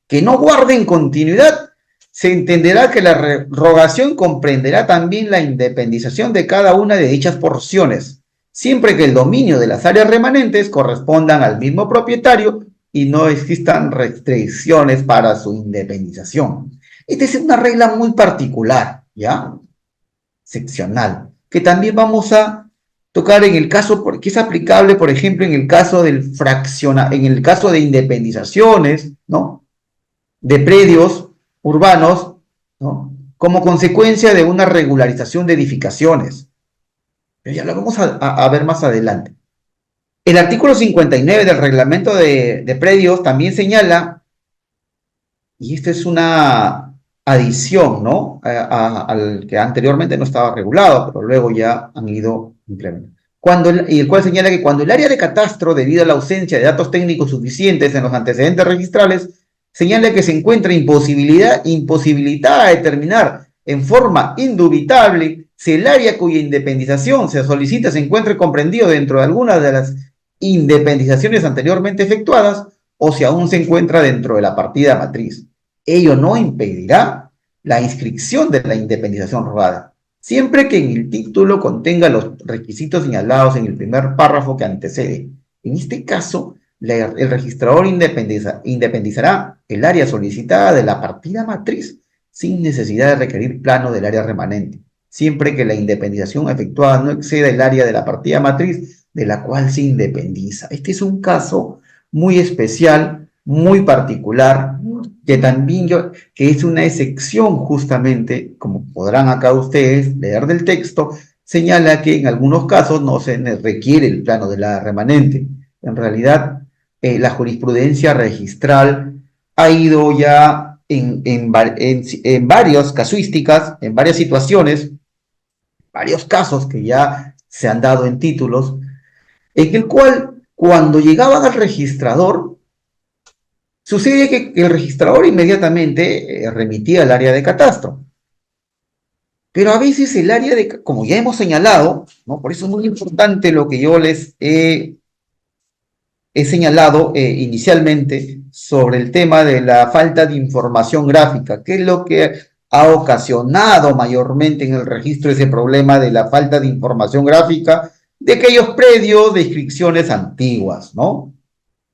que no guarden continuidad, se entenderá que la rogación comprenderá también la independización de cada una de dichas porciones, siempre que el dominio de las áreas remanentes correspondan al mismo propietario y no existan restricciones para su independización. Esta es una regla muy particular, ¿ya? Seccional, que también vamos a tocar en el caso, que es aplicable, por ejemplo, en el caso del en el caso de independizaciones, ¿no? De predios urbanos, ¿no? Como consecuencia de una regularización de edificaciones. Pero ya lo vamos a ver más adelante. El artículo 59 del reglamento de predios también señala, y esta es una adición, ¿no? Al que anteriormente no estaba regulado, pero luego ya han ido implementando. Y el cual señala que cuando el área de catastro, debido a la ausencia de datos técnicos suficientes en los antecedentes registrales, señala que se encuentra imposibilitada a determinar en forma indubitable si el área cuya independización se solicita se encuentre comprendido dentro de alguna de las independizaciones anteriormente efectuadas o si aún se encuentra dentro de la partida matriz. Ello no impedirá la inscripción de la independización rogada, siempre que en el título contenga los requisitos señalados en el primer párrafo que antecede. En este caso, el registrador independizará el área solicitada de la partida matriz sin necesidad de requerir plano del área remanente, siempre que la independización efectuada no exceda el área de la partida matriz de la cual se independiza. Este es un caso muy especial, muy particular, que también que es una excepción justamente, como podrán acá ustedes leer del texto, señala que en algunos casos no se requiere el plano de la remanente. En realidad, la jurisprudencia registral ha ido ya en varias casuísticas, en varias situaciones, varios casos que ya se han dado en títulos, en el cual cuando llegaban al registrador, sucede que el registrador inmediatamente remitía al área de catastro. Pero a veces el área de, como ya hemos señalado, ¿no? Por eso es muy importante lo que yo les he señalado inicialmente sobre el tema de la falta de información gráfica, que es lo que ha ocasionado mayormente en el registro ese problema de la falta de información gráfica de aquellos predios de inscripciones antiguas, ¿no?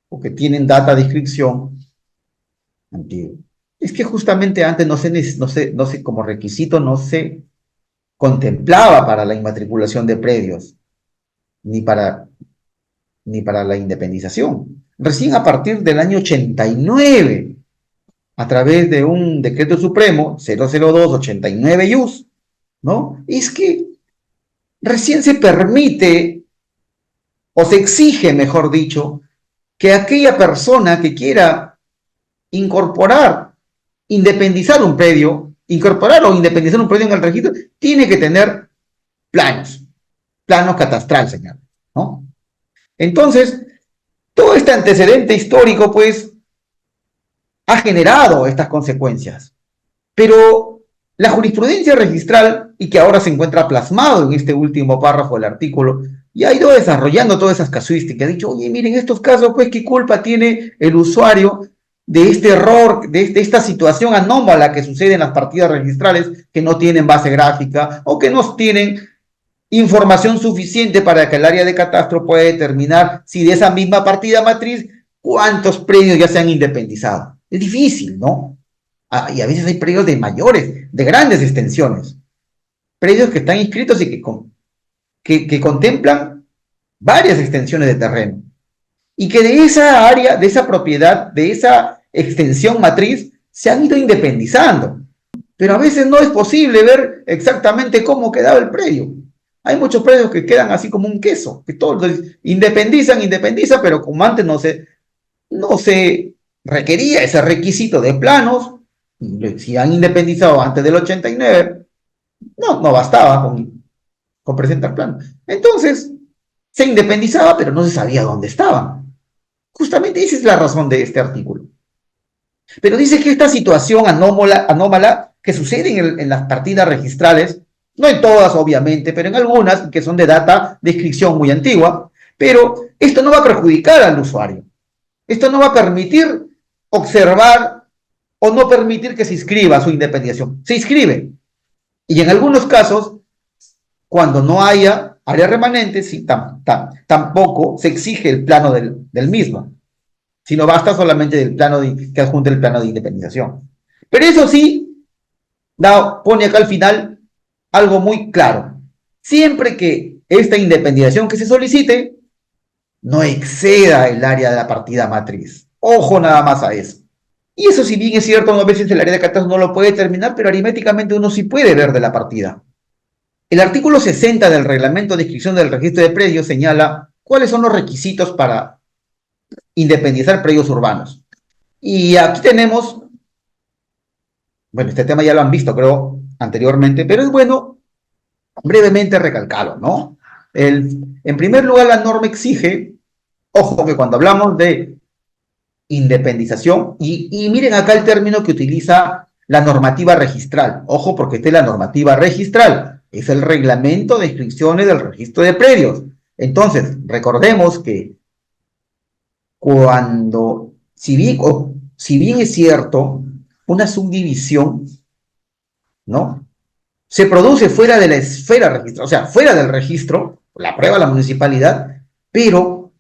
O que tienen data de inscripción antigua. Es que justamente antes no se como requisito no se contemplaba para la inmatriculación de predios, ni para la independización. Recién a partir del año 89, a través de un decreto supremo 002-89-IUS, ¿no? Es que recién se permite, o se exige, mejor dicho, que aquella persona que quiera incorporar, independizar un predio, incorporar o independizar un predio en el registro, tiene que tener planos catastral, señor, ¿no? Entonces, todo este antecedente histórico, pues, ha generado estas consecuencias. Pero la jurisprudencia registral, y que ahora se encuentra plasmado en este último párrafo del artículo, ya ha ido desarrollando todas esas casuísticas. Ha dicho, oye, miren, estos casos, pues, ¿qué culpa tiene el usuario de este error, de esta situación anómala que sucede en las partidas registrales que no tienen base gráfica o que no tienen información suficiente para que el área de catastro pueda determinar si de esa misma partida matriz ¿cuántos predios ya se han independizado? Es difícil, ¿no? Y a veces hay predios de mayores, de grandes extensiones. Predios que están inscritos y que contemplan varias extensiones de terreno. Y que de esa área, de esa propiedad, de esa extensión matriz, se han ido independizando. Pero a veces no es posible ver exactamente cómo quedaba el predio. Hay muchos predios que quedan así como un queso, que todos independizan, pero como antes no se requería ese requisito de planos, si han independizado antes del 89, no bastaba con presentar planos. Entonces, se independizaba, pero no se sabía dónde estaban. Justamente esa es la razón de este artículo. Pero dice que esta situación anómala que sucede en las partidas registrales, no en todas obviamente, pero en algunas que son de data de inscripción muy antigua, pero esto no va a perjudicar al usuario. Esto no va a permitir observar o no permitir que se inscriba su independización. Se inscribe. Y en algunos casos, cuando no haya área remanente, sí, tampoco se exige el plano del mismo, sino basta solamente del plano que adjunte el plano de independización. Pero eso sí, pone acá al final algo muy claro. Siempre que esta independización que se solicite no exceda el área de la partida matriz. Ojo nada más a eso. Y eso, si bien es cierto, a veces el área de catastro no lo puede determinar, pero aritméticamente uno sí puede ver de la partida. El artículo 60 del Reglamento de Inscripción del Registro de Predios señala cuáles son los requisitos para independizar predios urbanos. Y aquí tenemos, bueno, este tema ya lo han visto, creo, anteriormente, pero es bueno brevemente recalcarlo, ¿no? En primer lugar, la norma exige, ojo que cuando hablamos de independización, y miren acá el término que utiliza la normativa registral, ojo porque esta es la normativa registral, es el reglamento de inscripciones del registro de predios. Entonces, recordemos que cuando, si bien es cierto, una subdivisión, ¿no? Se produce fuera de la esfera registral, o sea, fuera del registro, la aprueba la municipalidad, pero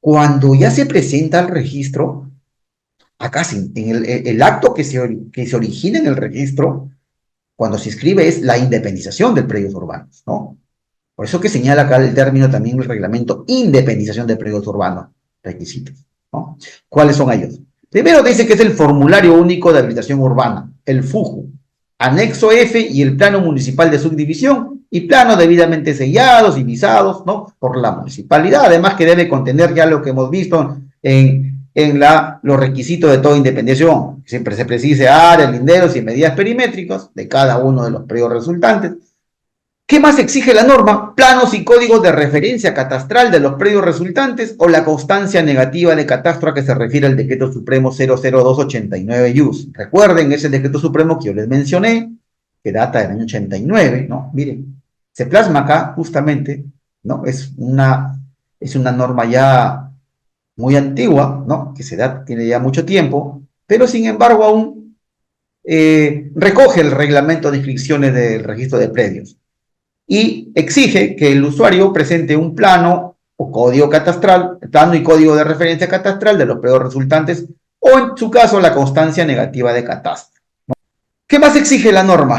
cuando ya se presenta al registro, acá en el acto que se origina en el registro, cuando se inscribe es la independización de predios urbanos, ¿no? Por eso que señala acá el término también el reglamento independización de predios urbanos, requisitos, ¿no? ¿Cuáles son ellos? Primero dice que es el formulario único de habilitación urbana, el FUJU, anexo F y el plano municipal de subdivisión y planos debidamente sellados y visados, ¿no? Por la municipalidad, además que debe contener ya lo que hemos visto en los requisitos de toda independización. Siempre se precise áreas, linderos y medidas perimétricas de cada uno de los predios resultantes. ¿Qué más exige la norma? Planos y códigos de referencia catastral de los predios resultantes o la constancia negativa de catastro a que se refiere el Decreto Supremo 00289-IUS. Recuerden ese Decreto Supremo que yo les mencioné, que data del año 89, ¿no? Miren, se plasma acá justamente, ¿no? Es una norma ya muy antigua, ¿no? Que tiene ya mucho tiempo, pero sin embargo aún recoge el reglamento de inscripciones del registro de predios y exige que el usuario presente un plano o código catastral, plano y código de referencia catastral de los predios resultantes o en su caso la constancia negativa de catastro. ¿Qué más exige la norma?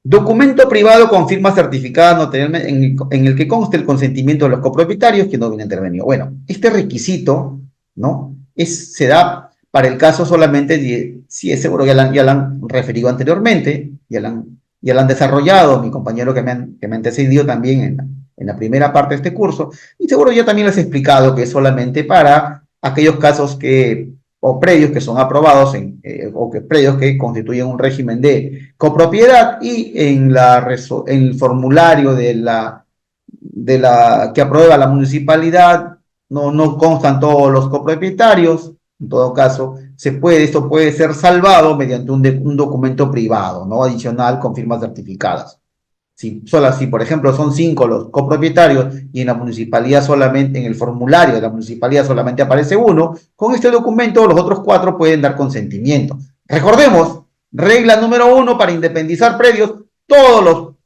Documento privado con firma certificada notarialmente en el que conste el consentimiento de los copropietarios que no viene intervenido. Bueno, este requisito, ¿no? Se da para el caso solamente si es seguro, ya lo han referido anteriormente, ya lo han desarrollado mi compañero que me ha antecedido también en la primera parte de este curso, y seguro ya también les he explicado que es solamente para aquellos casos o predios que son aprobados o predios que constituyen un régimen de copropiedad y en el formulario que aprueba la municipalidad no constan todos los copropietarios. En todo caso, esto puede ser salvado mediante un documento privado, ¿no? Adicional con firmas certificadas. Si, por ejemplo, son 5 los copropietarios y en la municipalidad solamente, en el formulario de la municipalidad solamente aparece uno, con este documento los otros 4 pueden dar consentimiento. Recordemos, regla número 1 para independizar predios, todos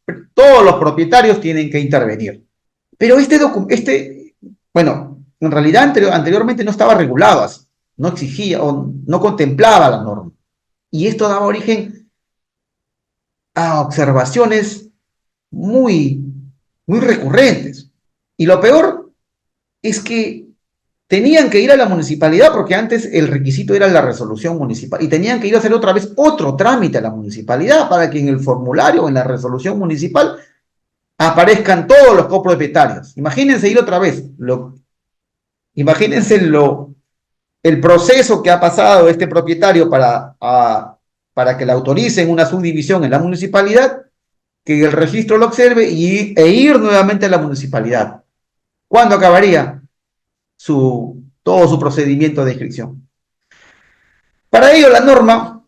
los propietarios tienen que intervenir. Pero bueno, en realidad anteriormente no estaba regulado así, no exigía o no contemplaba la norma. Y esto daba origen a observaciones muy, muy recurrentes. Y lo peor es que tenían que ir a la municipalidad porque antes el requisito era la resolución municipal y tenían que ir a hacer otra vez otro trámite a la municipalidad para que en el formulario o en la resolución municipal aparezcan todos los copropietarios. Imagínense ir otra vez, imagínense el proceso que ha pasado este propietario para que le autoricen una subdivisión en la municipalidad, que el registro lo observe e ir nuevamente a la municipalidad. ¿Cuándo acabaría todo su procedimiento de inscripción? Para ello, la norma,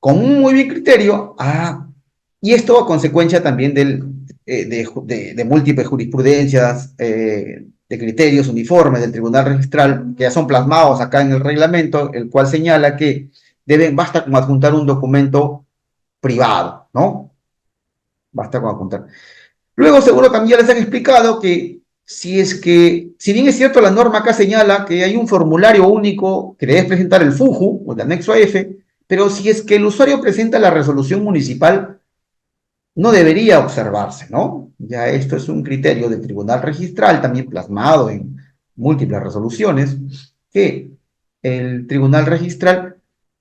con un muy bien criterio, y esto a consecuencia también de múltiples jurisprudencias, de criterios uniformes del Tribunal Registral, que ya son plasmados acá en el reglamento, el cual señala que basta con adjuntar un documento privado, ¿no? Basta con adjuntar. Luego, seguro también ya les han explicado que si bien es cierto, la norma acá señala que hay un formulario único que debes presentar el FUJU o el anexo a F, pero si es que el usuario presenta la resolución municipal, no debería observarse, ¿no? Ya esto es un criterio del Tribunal Registral, también plasmado en múltiples resoluciones, que el Tribunal Registral,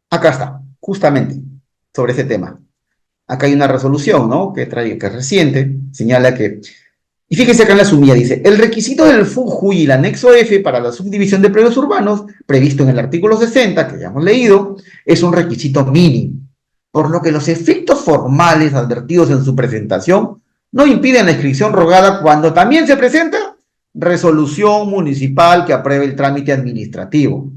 acá está, justamente, sobre ese tema. Acá hay una resolución, ¿no? Que es reciente, señala que, y fíjense acá en la sumilla, dice, el requisito del FUJU y el anexo F para la subdivisión de predios urbanos, previsto en el artículo 60, que ya hemos leído, es un requisito mínimo, por lo que los efectos formales advertidos en su presentación no impiden la inscripción rogada cuando también se presenta resolución municipal que apruebe el trámite administrativo,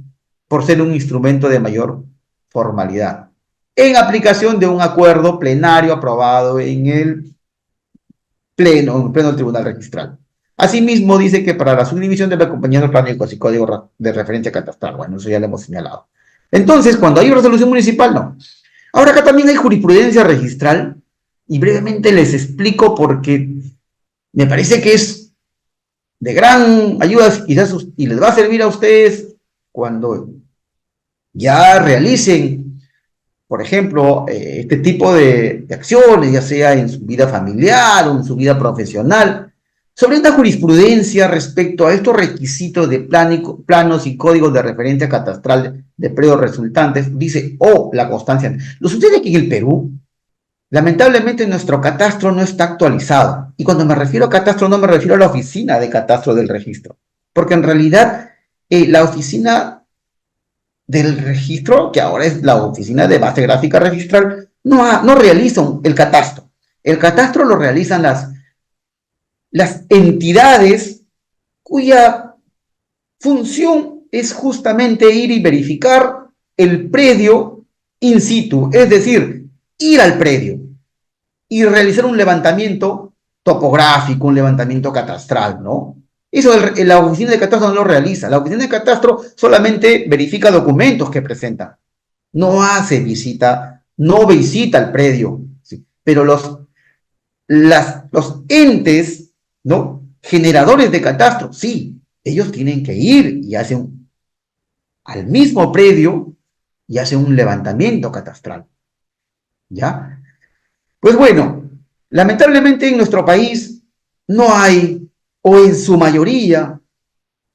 por ser un instrumento de mayor formalidad, en aplicación de un acuerdo plenario aprobado en el pleno del Tribunal Registral. Asimismo, dice que para la subdivisión debe acompañar los planos y código de referencia catastral. Bueno, eso ya lo hemos señalado. Entonces, cuando hay resolución municipal, no. Ahora acá también hay jurisprudencia registral y brevemente les explico porque me parece que es de gran ayuda quizás y les va a servir a ustedes cuando ya realicen, por ejemplo, este tipo de acciones, ya sea en su vida familiar o en su vida profesional, sobre esta jurisprudencia respecto a estos requisitos de planos y códigos de referencia catastral de predios resultantes, dice, la constancia. Lo sucede que en el Perú, lamentablemente nuestro catastro no está actualizado. Y cuando me refiero a catastro, no me refiero a la oficina de catastro del registro, porque en realidad la oficina del registro, que ahora es la oficina de base gráfica registral, no realiza el catastro. El catastro lo realizan las entidades cuya función es justamente ir y verificar el predio in situ, es decir, ir al predio y realizar un levantamiento topográfico, un levantamiento catastral, ¿no? Eso la oficina de catastro no lo realiza. La oficina de catastro solamente verifica documentos que presenta. No hace visita, no visita el predio. ¿Sí? Pero los entes, ¿no? Generadores de catastro, sí, ellos tienen que ir y hacen al mismo predio y hacen un levantamiento catastral. ¿Ya? Pues bueno, lamentablemente en nuestro país no hay, o en su mayoría,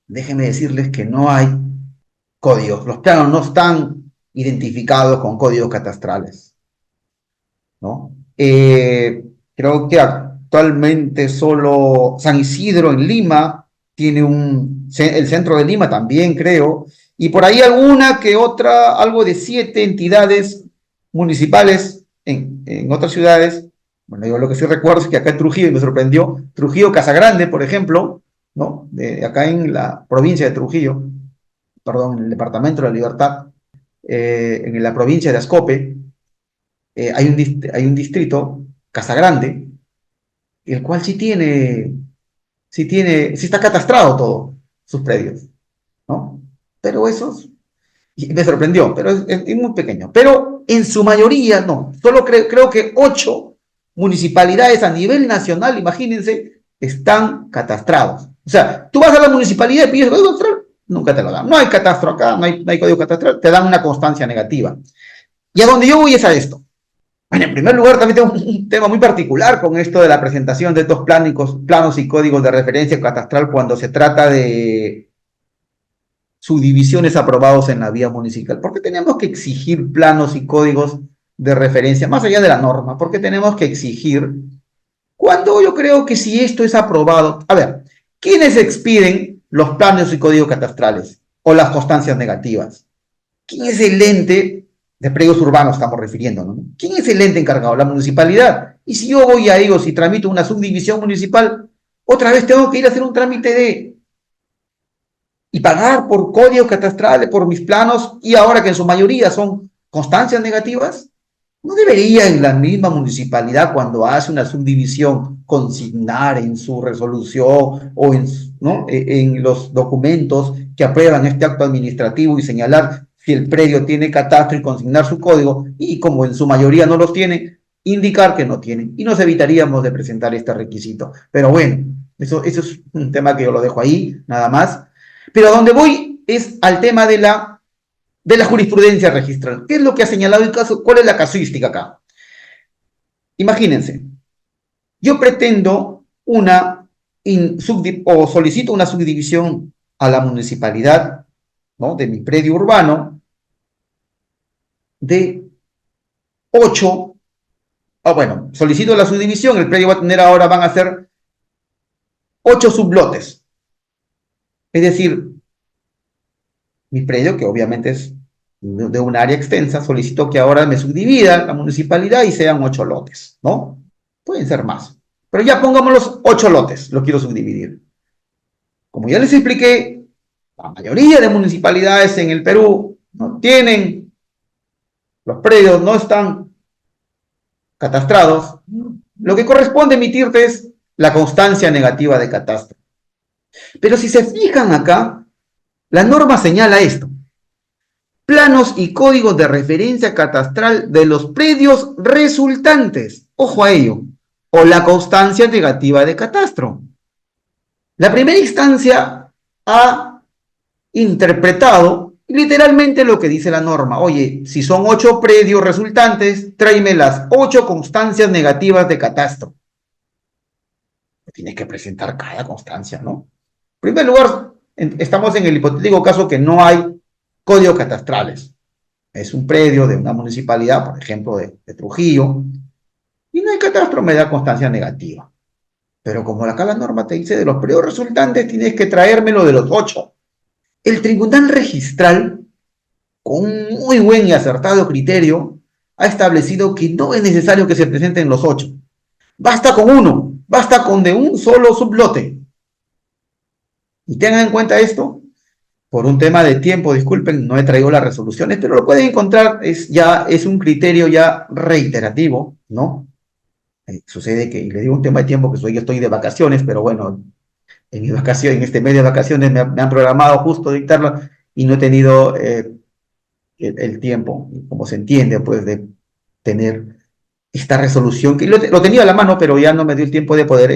déjenme decirles que no hay códigos. Los planos no están identificados con códigos catastrales, ¿no? Creo que actualmente solo San Isidro en Lima tiene el centro de Lima también, creo, y por ahí alguna que otra, algo de 7 entidades municipales en otras ciudades. Bueno, yo lo que sí recuerdo es que acá en Trujillo, me sorprendió, Trujillo Casagrande, por ejemplo, ¿no? Acá en la provincia de Trujillo, perdón, en el departamento de la Libertad, en la provincia de Ascope, hay un distrito, Casagrande, el cual sí está catastrado todo, sus predios, ¿no? Pero esos, y me sorprendió, pero es muy pequeño. Pero en su mayoría, no, solo creo que 8 municipalidades a nivel nacional, imagínense, están catastrados. O sea, tú vas a la municipalidad y pides código catastral, nunca te lo dan. No hay catastro acá, no hay código catastral, te dan una constancia negativa. Y a donde yo voy es a esto. Bueno, en primer lugar, también tengo un tema muy particular con esto de la presentación de estos planos y códigos de referencia catastral cuando se trata de subdivisiones aprobados en la vía municipal. ¿Por qué tenemos que exigir planos y códigos de referencia, más allá de la norma? ¿Por qué tenemos que exigir cuando yo creo que si esto es aprobado? A ver, ¿quiénes expiden los planos y códigos catastrales o las constancias negativas? ¿Quién es el ente de predios urbanos, estamos refiriendo, ¿no? ¿Quién es el ente encargado? La municipalidad. Y si yo voy a ellos y tramito una subdivisión municipal, otra vez tengo que ir a hacer un trámite y pagar por códigos catastrales, por mis planos, y ahora que en su mayoría son constancias negativas. ¿No debería en la misma municipalidad, cuando hace una subdivisión, consignar en su resolución o ¿no? en los documentos que aprueban este acto administrativo y señalar si el predio tiene catastro y consignar su código? Y como en su mayoría no los tiene, indicar que no tienen. Y nos evitaríamos de presentar este requisito. Pero bueno, eso es un tema que yo lo dejo ahí, nada más. Pero a donde voy es al tema de la jurisprudencia registral. ¿Qué es lo que ha señalado el caso? ¿Cuál es la casuística acá? Imagínense, yo pretendo o solicito una subdivisión a la municipalidad, ¿no?, de mi predio urbano de 8, bueno, solicito la subdivisión, el predio va a tener ahora, van a ser 8 sublotes. Es decir, mi predio, que obviamente es de un área extensa, solicito que ahora me subdivida la municipalidad y sean 8 lotes, ¿no? Pueden ser más. Pero ya pongamos los 8 lotes, los quiero subdividir. Como ya les expliqué, la mayoría de municipalidades en el Perú no tienen, los predios no están catastrados. Lo que corresponde emitirte es la constancia negativa de catastro. Pero si se fijan acá, la norma señala esto: planos y códigos de referencia catastral de los predios resultantes, ojo a ello, o la constancia negativa de catastro. La primera instancia ha interpretado literalmente lo que dice la norma. Oye, si son 8 predios resultantes, tráeme las 8 constancias negativas de catastro. Tienes que presentar cada constancia, ¿no? En primer lugar, estamos en el hipotético caso que no hay códigos catastrales. Es un predio de una municipalidad, por ejemplo, de Trujillo, y no hay catastro, me da constancia negativa. Pero como acá la norma te dice de los predios resultantes, tienes que traérmelo de los 8. El tribunal registral, con un muy buen y acertado criterio, ha establecido que no es necesario que se presenten los 8. Basta con uno, basta con de un solo sublote. Y tengan en cuenta esto, por un tema de tiempo, disculpen, no he traído las resoluciones, pero lo pueden encontrar, es un criterio ya reiterativo, ¿no? Sucede que, y le digo un tema de tiempo, que yo estoy de vacaciones, pero bueno, en mis vacaciones, en este mes de vacaciones me han programado justo dictarlo y no he tenido el tiempo, como se entiende, pues, de tener esta resolución, que lo tenía a la mano, pero ya no me dio el tiempo de poder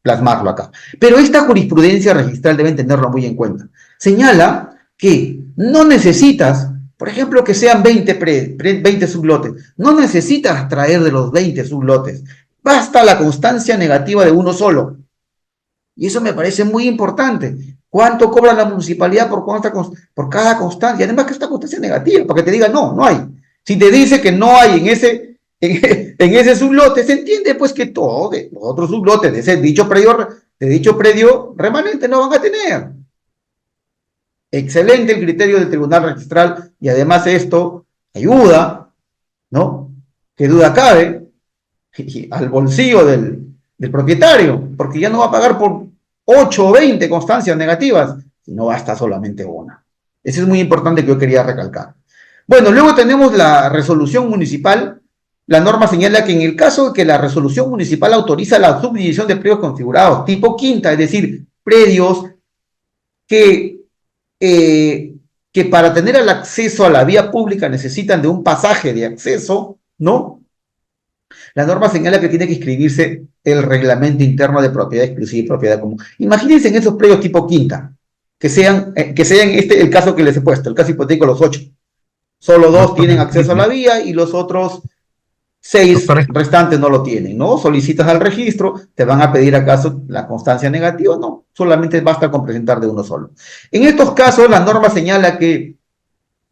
plasmarlo acá. Pero esta jurisprudencia registral deben tenerlo muy en cuenta. Señala que no necesitas, por ejemplo, que sean 20 sublotes, no necesitas traer de los 20 sublotes, basta la constancia negativa de uno solo. Y eso me parece muy importante. ¿Cuánto cobra la municipalidad por cada constancia? Además que esta constancia negativa, para que te diga, no, no hay. Si te dice que no hay en ese sublote, se entiende pues que todos los otros sublotes de dicho predio remanente no van a tener. Excelente el criterio del tribunal registral, y además esto ayuda, ¿no? Qué duda cabe, al bolsillo del propietario, porque ya no va a pagar por 8 o 20 constancias negativas, sino basta solamente una. Eso es muy importante, que yo quería recalcar. Bueno, luego tenemos la resolución municipal. La norma señala que en el caso de que la resolución municipal autoriza la subdivisión de predios configurados tipo quinta, es decir, predios que, que para tener el acceso a la vía pública necesitan de un pasaje de acceso, ¿no? La norma señala que tiene que inscribirse el reglamento interno de propiedad exclusiva y propiedad común. Imagínense en esos predios tipo quinta, que sean el caso que les he puesto, el caso hipotético, los 8. Solo 2 Doctor, tienen acceso a la vía y los otros 6 doctor, restantes no lo tienen, ¿no? Solicitas al registro, te van a pedir acaso la constancia negativa, no, solamente basta con presentar de uno solo. En estos casos, la norma señala que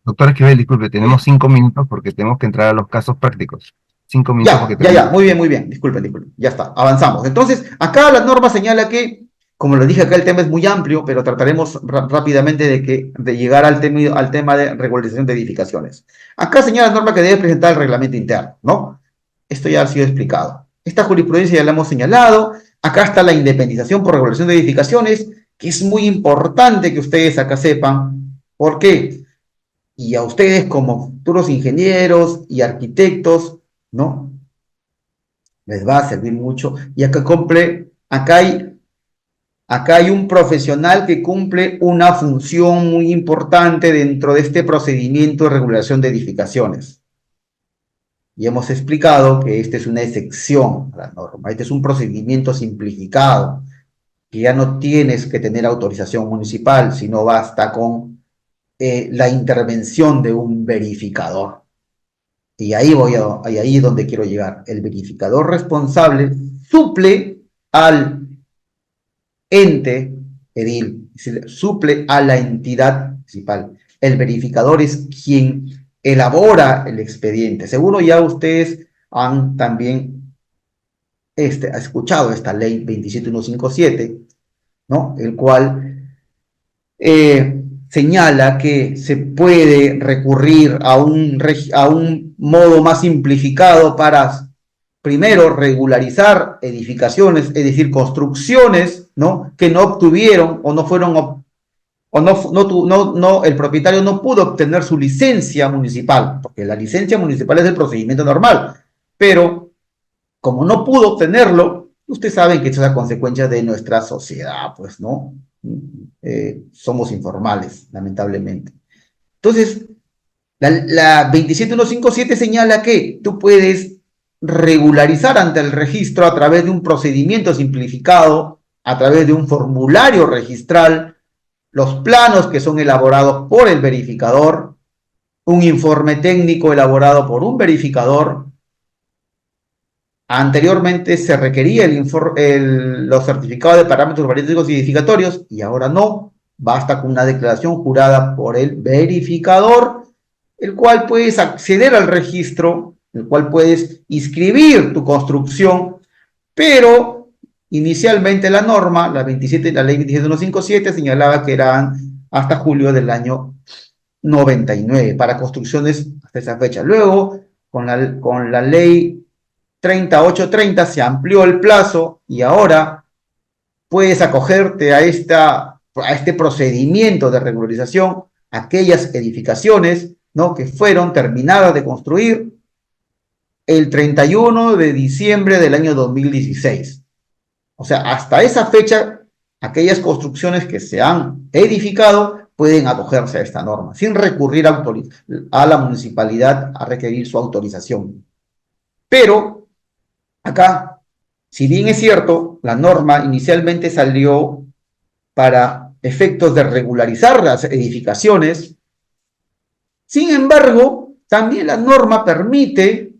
doctor Esquivel, disculpe, tenemos 5 minutos porque tenemos que entrar a los casos prácticos. 5 minutos ya, porque ya, ya, tenemos... muy bien, disculpen, ya está, avanzamos. Entonces, acá la norma señala que, como lo dije acá, el tema es muy amplio, pero trataremos rápidamente de llegar al tema de regularización de edificaciones. Acá señala la norma que debe presentar el reglamento interno, ¿no? Esto ya ha sido explicado. Esta jurisprudencia ya la hemos señalado. Acá está la independización por regulación de edificaciones, que es muy importante que ustedes acá sepan. ¿Por qué? Y a ustedes como futuros ingenieros y arquitectos, ¿no? Les va a servir mucho. Y acá hay un profesional que cumple una función muy importante dentro de este procedimiento de regulación de edificaciones. Y hemos explicado que esta es una excepción a la norma. Este es un procedimiento simplificado, que ya no tienes que tener autorización municipal, sino basta con la intervención de un verificador. Y ahí es donde quiero llegar. El verificador responsable suple al ente edil, es decir, suple a la entidad municipal. El verificador es quien elabora el expediente. Seguro ya ustedes han también escuchado esta ley 27157, ¿no? El cual señala que se puede recurrir a un modo más simplificado para, primero, regularizar edificaciones, es decir, construcciones, ¿no? Que no obtuvieron o no fueron, o no, el propietario no pudo obtener su licencia municipal, porque la licencia municipal es el procedimiento normal, pero como no pudo obtenerlo, ustedes saben que eso es a consecuencia de nuestra sociedad, pues, ¿no? Somos informales, lamentablemente. Entonces, la 27157 señala que tú puedes regularizar ante el registro a través de un procedimiento simplificado, a través de un formulario registral, los planos que son elaborados por el verificador, un informe técnico elaborado por un verificador. Anteriormente se requería los certificados de parámetros urbanísticos y edificatorios y ahora no. Basta con una declaración jurada por el verificador, el cual puedes acceder al registro, el cual puedes inscribir tu construcción, pero inicialmente la norma, la ley 27157, señalaba que eran hasta julio del año 99 para construcciones hasta esa fecha. Luego, con la ley 3830 se amplió el plazo y ahora puedes acogerte a este procedimiento de regularización aquellas edificaciones, ¿no? Que fueron terminadas de construir el 31 de diciembre del año 2016. O sea, hasta esa fecha, aquellas construcciones que se han edificado pueden acogerse a esta norma, sin recurrir a la municipalidad a requerir su autorización. Pero acá, si bien es cierto, la norma inicialmente salió para efectos de regularizar las edificaciones, sin embargo, también la norma permite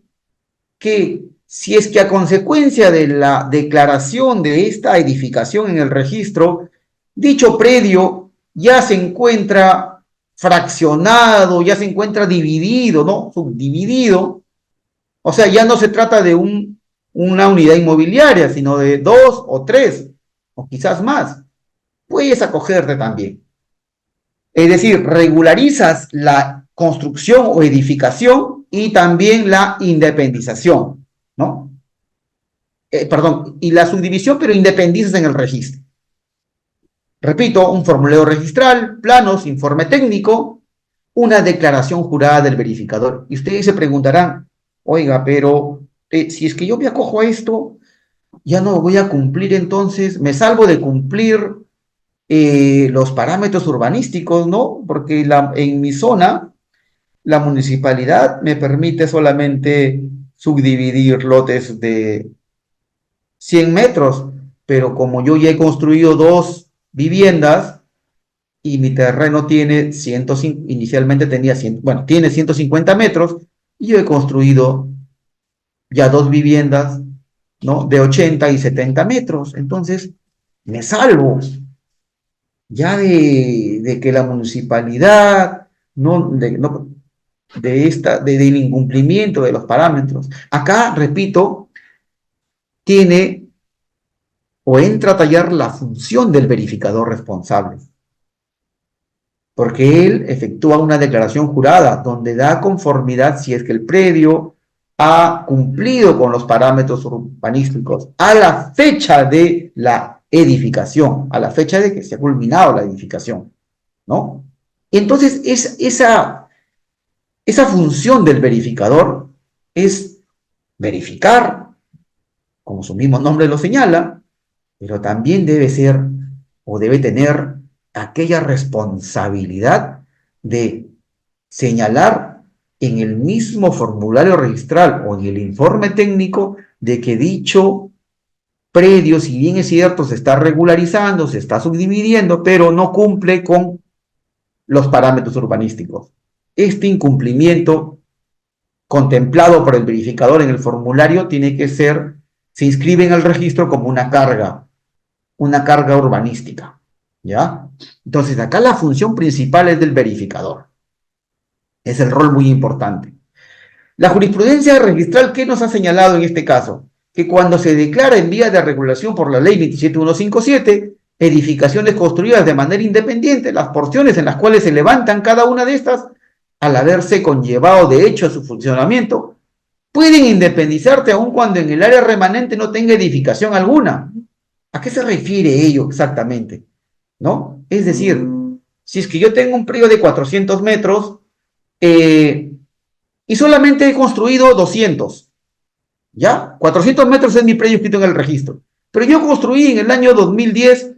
que, si es que a consecuencia de la declaración de esta edificación en el registro, dicho predio ya se encuentra fraccionado, ya se encuentra dividido, ¿no? Subdividido. O sea, ya no se trata de una unidad inmobiliaria, sino de 2 o 3, o quizás más. Puedes acogerte también. Es decir, regularizas la construcción o edificación y también la independización, ¿no? Perdón, y la subdivisión, pero independizas en el registro. Repito, un formulario registral, planos, informe técnico, una declaración jurada del verificador. Y ustedes se preguntarán, oiga, pero si es que yo me acojo a esto, ya no voy a cumplir entonces, me salvo de cumplir los parámetros urbanísticos, ¿no? Porque en mi zona, la municipalidad me permite solamente subdividir lotes de 100 metros, pero como yo ya he construido 2 viviendas y mi terreno tiene 105, inicialmente tenía 100, bueno, tiene 150 metros, y yo he construido ya 2 viviendas, ¿no? De 80 y 70 metros. Entonces, me salvo ya de que la municipalidad del incumplimiento de los parámetros. Acá, repito, tiene o entra a tallar la función del verificador responsable, porque él efectúa una declaración jurada donde da conformidad si es que el predio ha cumplido con los parámetros urbanísticos a la fecha de la edificación, a la fecha de que se ha culminado la edificación, ¿no? Entonces, esa función del verificador es verificar, como su mismo nombre lo señala, pero también debe ser o debe tener aquella responsabilidad de señalar en el mismo formulario registral o en el informe técnico de que dicho predio, si bien es cierto, se está regularizando, se está subdividiendo, pero no cumple con los parámetros urbanísticos. Este incumplimiento contemplado por el verificador en el formulario se inscribe en el registro como una carga urbanística, ¿ya? Entonces, acá la función principal es del verificador. Es el rol muy importante. La jurisprudencia registral, ¿qué nos ha señalado en este caso? Que cuando se declara en vía de regulación por la ley 27157, edificaciones construidas de manera independiente, las porciones en las cuales se levantan cada una de estas, al haberse conllevado de hecho a su funcionamiento, pueden independizarte aun cuando en el área remanente no tenga edificación alguna. ¿A qué se refiere ello exactamente? ¿No? Es decir, si es que yo tengo un predio de 400 metros y solamente he construido 200, ¿ya? 400 metros es mi predio escrito en el registro, pero yo construí en el año 2010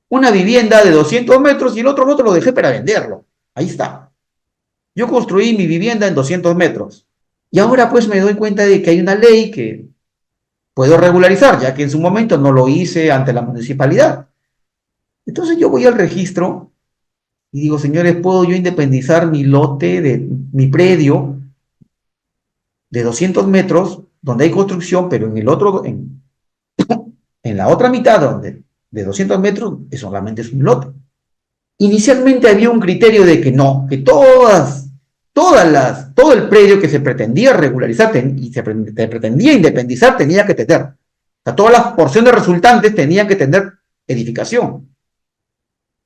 una vivienda de 200 metros y el otro lote lo dejé para venderlo. Ahí está. Yo construí mi vivienda en 200 metros y ahora pues me doy cuenta de que hay una ley que puedo regularizar, ya que en su momento no lo hice ante la municipalidad. Entonces yo voy al registro y digo, señores, ¿puedo yo independizar mi lote de mi predio de 200 metros donde hay construcción, pero en la otra mitad de 200 metros solamente es un lote? Inicialmente había un criterio de que no, que todo el predio que se pretendía regularizar y se pretendía independizar tenía que tener, o sea, todas las porciones resultantes tenían que tener edificación.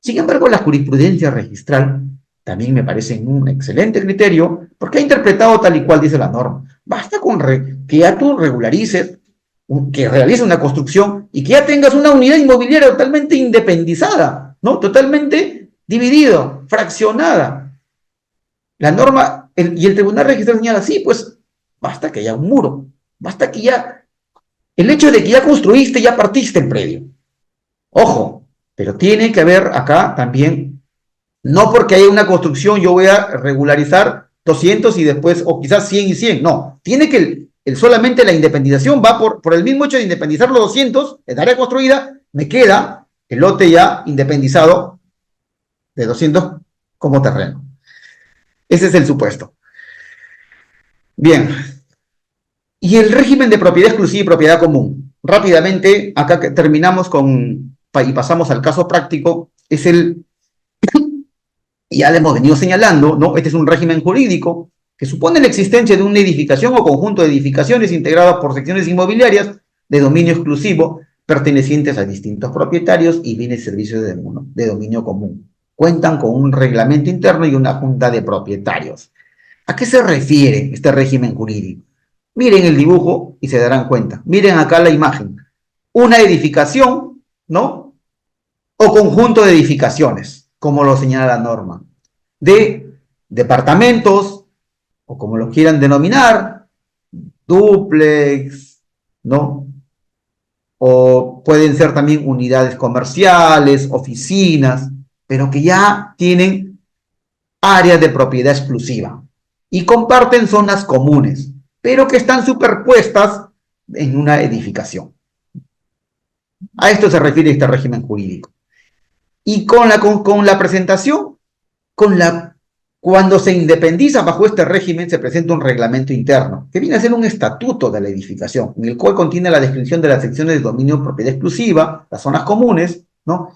Sin embargo, la jurisprudencia registral también me parece un excelente criterio porque ha interpretado tal y cual dice la norma. Basta con que ya tú regularices, que realices una construcción y que ya tengas una unidad inmobiliaria totalmente independizada, ¿no? Totalmente dividido, fraccionada. La norma y el tribunal registral señala, sí, pues basta que haya un muro, basta que ya, el hecho de que ya construiste, ya partiste el predio. Ojo, pero tiene que haber acá también, no porque haya una construcción yo voy a regularizar 200 y después, o quizás 100 y 100, no, tiene que solamente la independización va por el mismo hecho de independizar los 200, el área construida, me queda el lote ya independizado de 200 como terreno. Ese es el supuesto. Bien, y el régimen de propiedad exclusiva y propiedad común. Rápidamente, acá terminamos y pasamos al caso práctico, ya le hemos venido señalando, ¿no? Este es un régimen jurídico que supone la existencia de una edificación o conjunto de edificaciones integradas por secciones inmobiliarias de dominio exclusivo pertenecientes a distintos propietarios y bienes y servicios de dominio común. Cuentan con un reglamento interno y una junta de propietarios. ¿A qué se refiere este régimen jurídico? Miren el dibujo y se darán cuenta. Miren acá la imagen. Una edificación, ¿no? O conjunto de edificaciones, como lo señala la norma, de departamentos, o como lo quieran denominar, dúplex, ¿no? O pueden ser también unidades comerciales, oficinas, pero que ya tienen áreas de propiedad exclusiva y comparten zonas comunes. pero que están superpuestas en una edificación. A esto se refiere este régimen jurídico. Y con la presentación, cuando se independiza bajo este régimen, se presenta un reglamento interno, que viene a ser un estatuto de la edificación, en el cual contiene la descripción de las secciones de dominio de propiedad exclusiva, las zonas comunes, ¿no?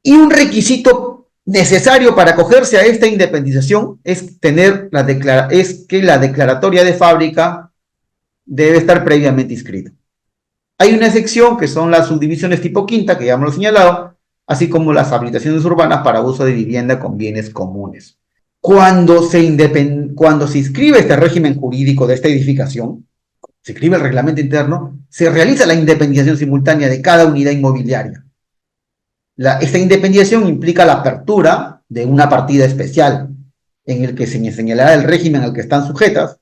Y un requisito necesario para acogerse a esta independización es que la declaratoria de fábrica debe estar previamente inscrita. Hay una sección que son las subdivisiones tipo quinta, que ya hemos señalado, así como las habilitaciones urbanas para uso de vivienda con bienes comunes. Cuando se inscribe este régimen jurídico de esta edificación, se escribe el reglamento interno, se realiza la independización simultánea de cada unidad inmobiliaria. Esta independización implica la apertura de una partida especial en el que se señalará el régimen al que están sujetas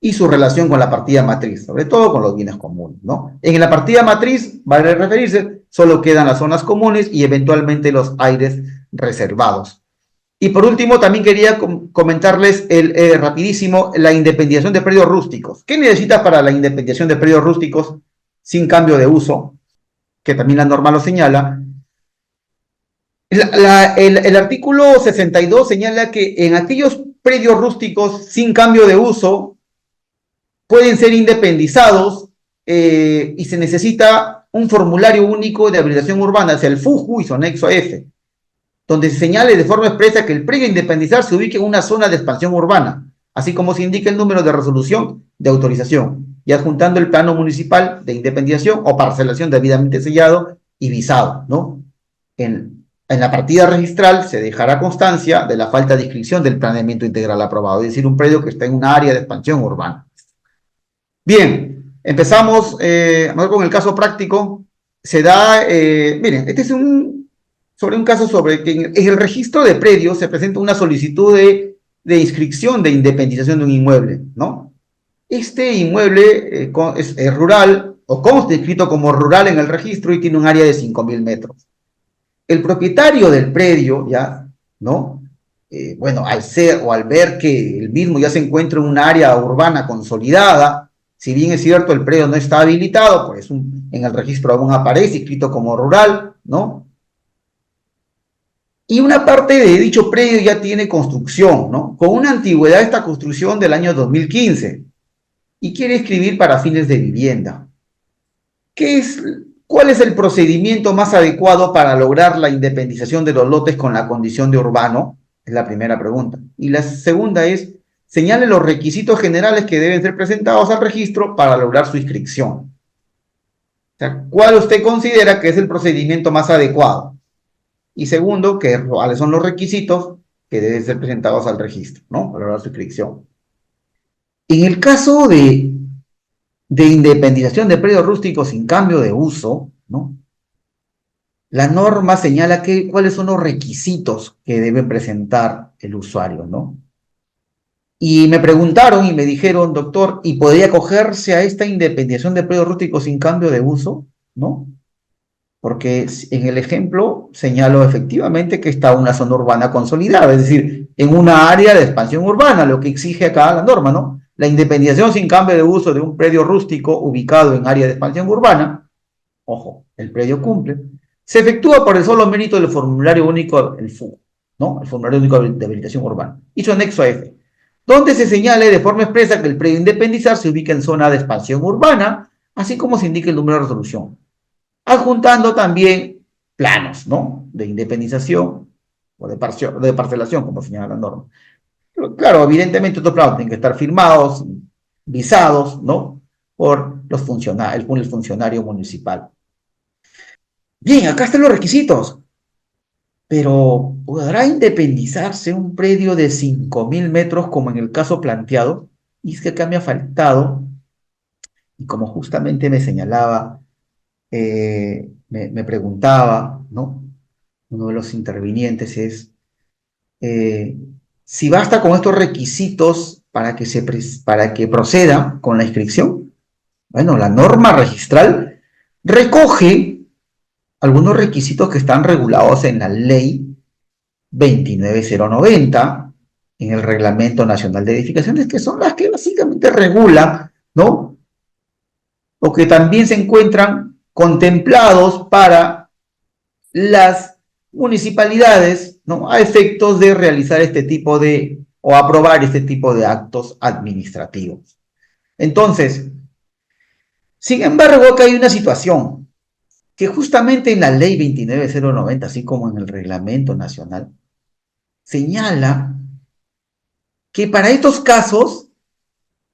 y su relación con la partida matriz, sobre todo con los bienes comunes, ¿no? En la partida matriz, vale referirse, solo quedan las zonas comunes y eventualmente los aires reservados. Y por último, también quería comentarles rapidísimo la independización de predios rústicos. ¿Qué necesitas para la independización de predios rústicos sin cambio de uso? Que también la norma lo señala. El artículo 62 señala que en aquellos predios rústicos sin cambio de uso pueden ser independizados y se necesita un formulario único de habilitación urbana, es el FUJU y su anexo F, donde se señale de forma expresa que el predio a independizar se ubique en una zona de expansión urbana, así como se indica el número de resolución de autorización, y adjuntando el plano municipal de independización o parcelación debidamente sellado y visado, ¿no? En la partida registral se dejará constancia de la falta de inscripción del planeamiento integral aprobado, es decir, un predio que está en una área de expansión urbana. Bien, empezamos con el caso práctico. Se da, miren, este es sobre un caso sobre que en el registro de predios se presenta una solicitud de inscripción de independización de un inmueble, ¿no? Este inmueble es rural o consta inscrito como rural en el registro y tiene un área de 5.000 metros. El propietario del predio, ya, ¿no? Bueno, al ver que el mismo ya se encuentra en un área urbana consolidada, si bien es cierto el predio no está habilitado, pues en el registro aún aparece inscrito como rural, ¿no? Y una parte de dicho predio ya tiene construcción, ¿no? Con una antigüedad esta construcción del año 2015 y quiere escribir para fines de vivienda. ¿Cuál es el procedimiento más adecuado para lograr la independización de los lotes con la condición de urbano? Es la primera pregunta. Y la segunda es, señale los requisitos generales que deben ser presentados al registro para lograr su inscripción. O sea, ¿cuál usted considera que es el procedimiento más adecuado? Y segundo, ¿cuáles son los requisitos que deben ser presentados al registro, ¿no? Para lograr su inscripción. En el caso de independización de predios rústicos sin cambio de uso, ¿no? La norma señala cuáles son los requisitos que debe presentar el usuario, ¿no? Y me preguntaron y me dijeron, doctor, ¿y podría acogerse a esta independización de predios rústicos sin cambio de uso? ¿No? Porque en el ejemplo señalo efectivamente que está una zona urbana consolidada, es decir, en una área de expansión urbana, lo que exige acá la norma, ¿no? La independización sin cambio de uso de un predio rústico ubicado en área de expansión urbana, ojo, el predio cumple, se efectúa por el solo mérito del formulario único, el FU, ¿no? El formulario único de habilitación urbana, y su anexo F, donde se señale de forma expresa que el predio independizar se ubica en zona de expansión urbana, así como se indica el número de resolución, adjuntando también planos, ¿no? De independización o de parcelación, como señala la norma. Pero, claro, evidentemente estos planos tienen que estar firmados, visados, ¿no? Por el funcionario municipal. Bien, acá están los requisitos. Pero, ¿podrá independizarse un predio de 5.000 metros como en el caso planteado? Y es que acá me ha faltado, y como justamente me señalaba, me preguntaba, ¿no? Uno de los intervinientes es, si basta con estos requisitos para que proceda con la inscripción. Bueno, la norma registral recoge algunos requisitos que están regulados en la ley 29090, en el Reglamento Nacional de Edificaciones, que son las que básicamente regulan ¿no? O que también se encuentran contemplados para las municipalidades, ¿no? A efectos de realizar este tipo de, o aprobar este tipo de actos administrativos. Entonces, sin embargo, acá hay una situación que justamente en la ley 29090, así como en el reglamento nacional, señala que para estos casos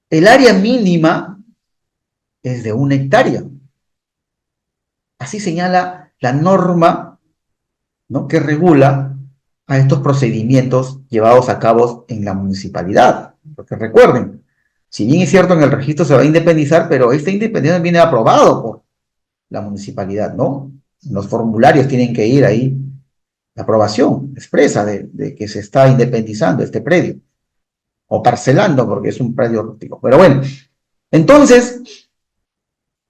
el área mínima es de 1 hectárea. Así señala la norma, ¿no?, que regula a estos procedimientos llevados a cabo en la municipalidad. Porque recuerden, si bien es cierto en el registro se va a independizar, pero esta independencia viene aprobado por la municipalidad, ¿no? Los formularios tienen que ir ahí, la aprobación expresa de que se está independizando este predio, o parcelando, porque es un predio rústico. Pero bueno, entonces,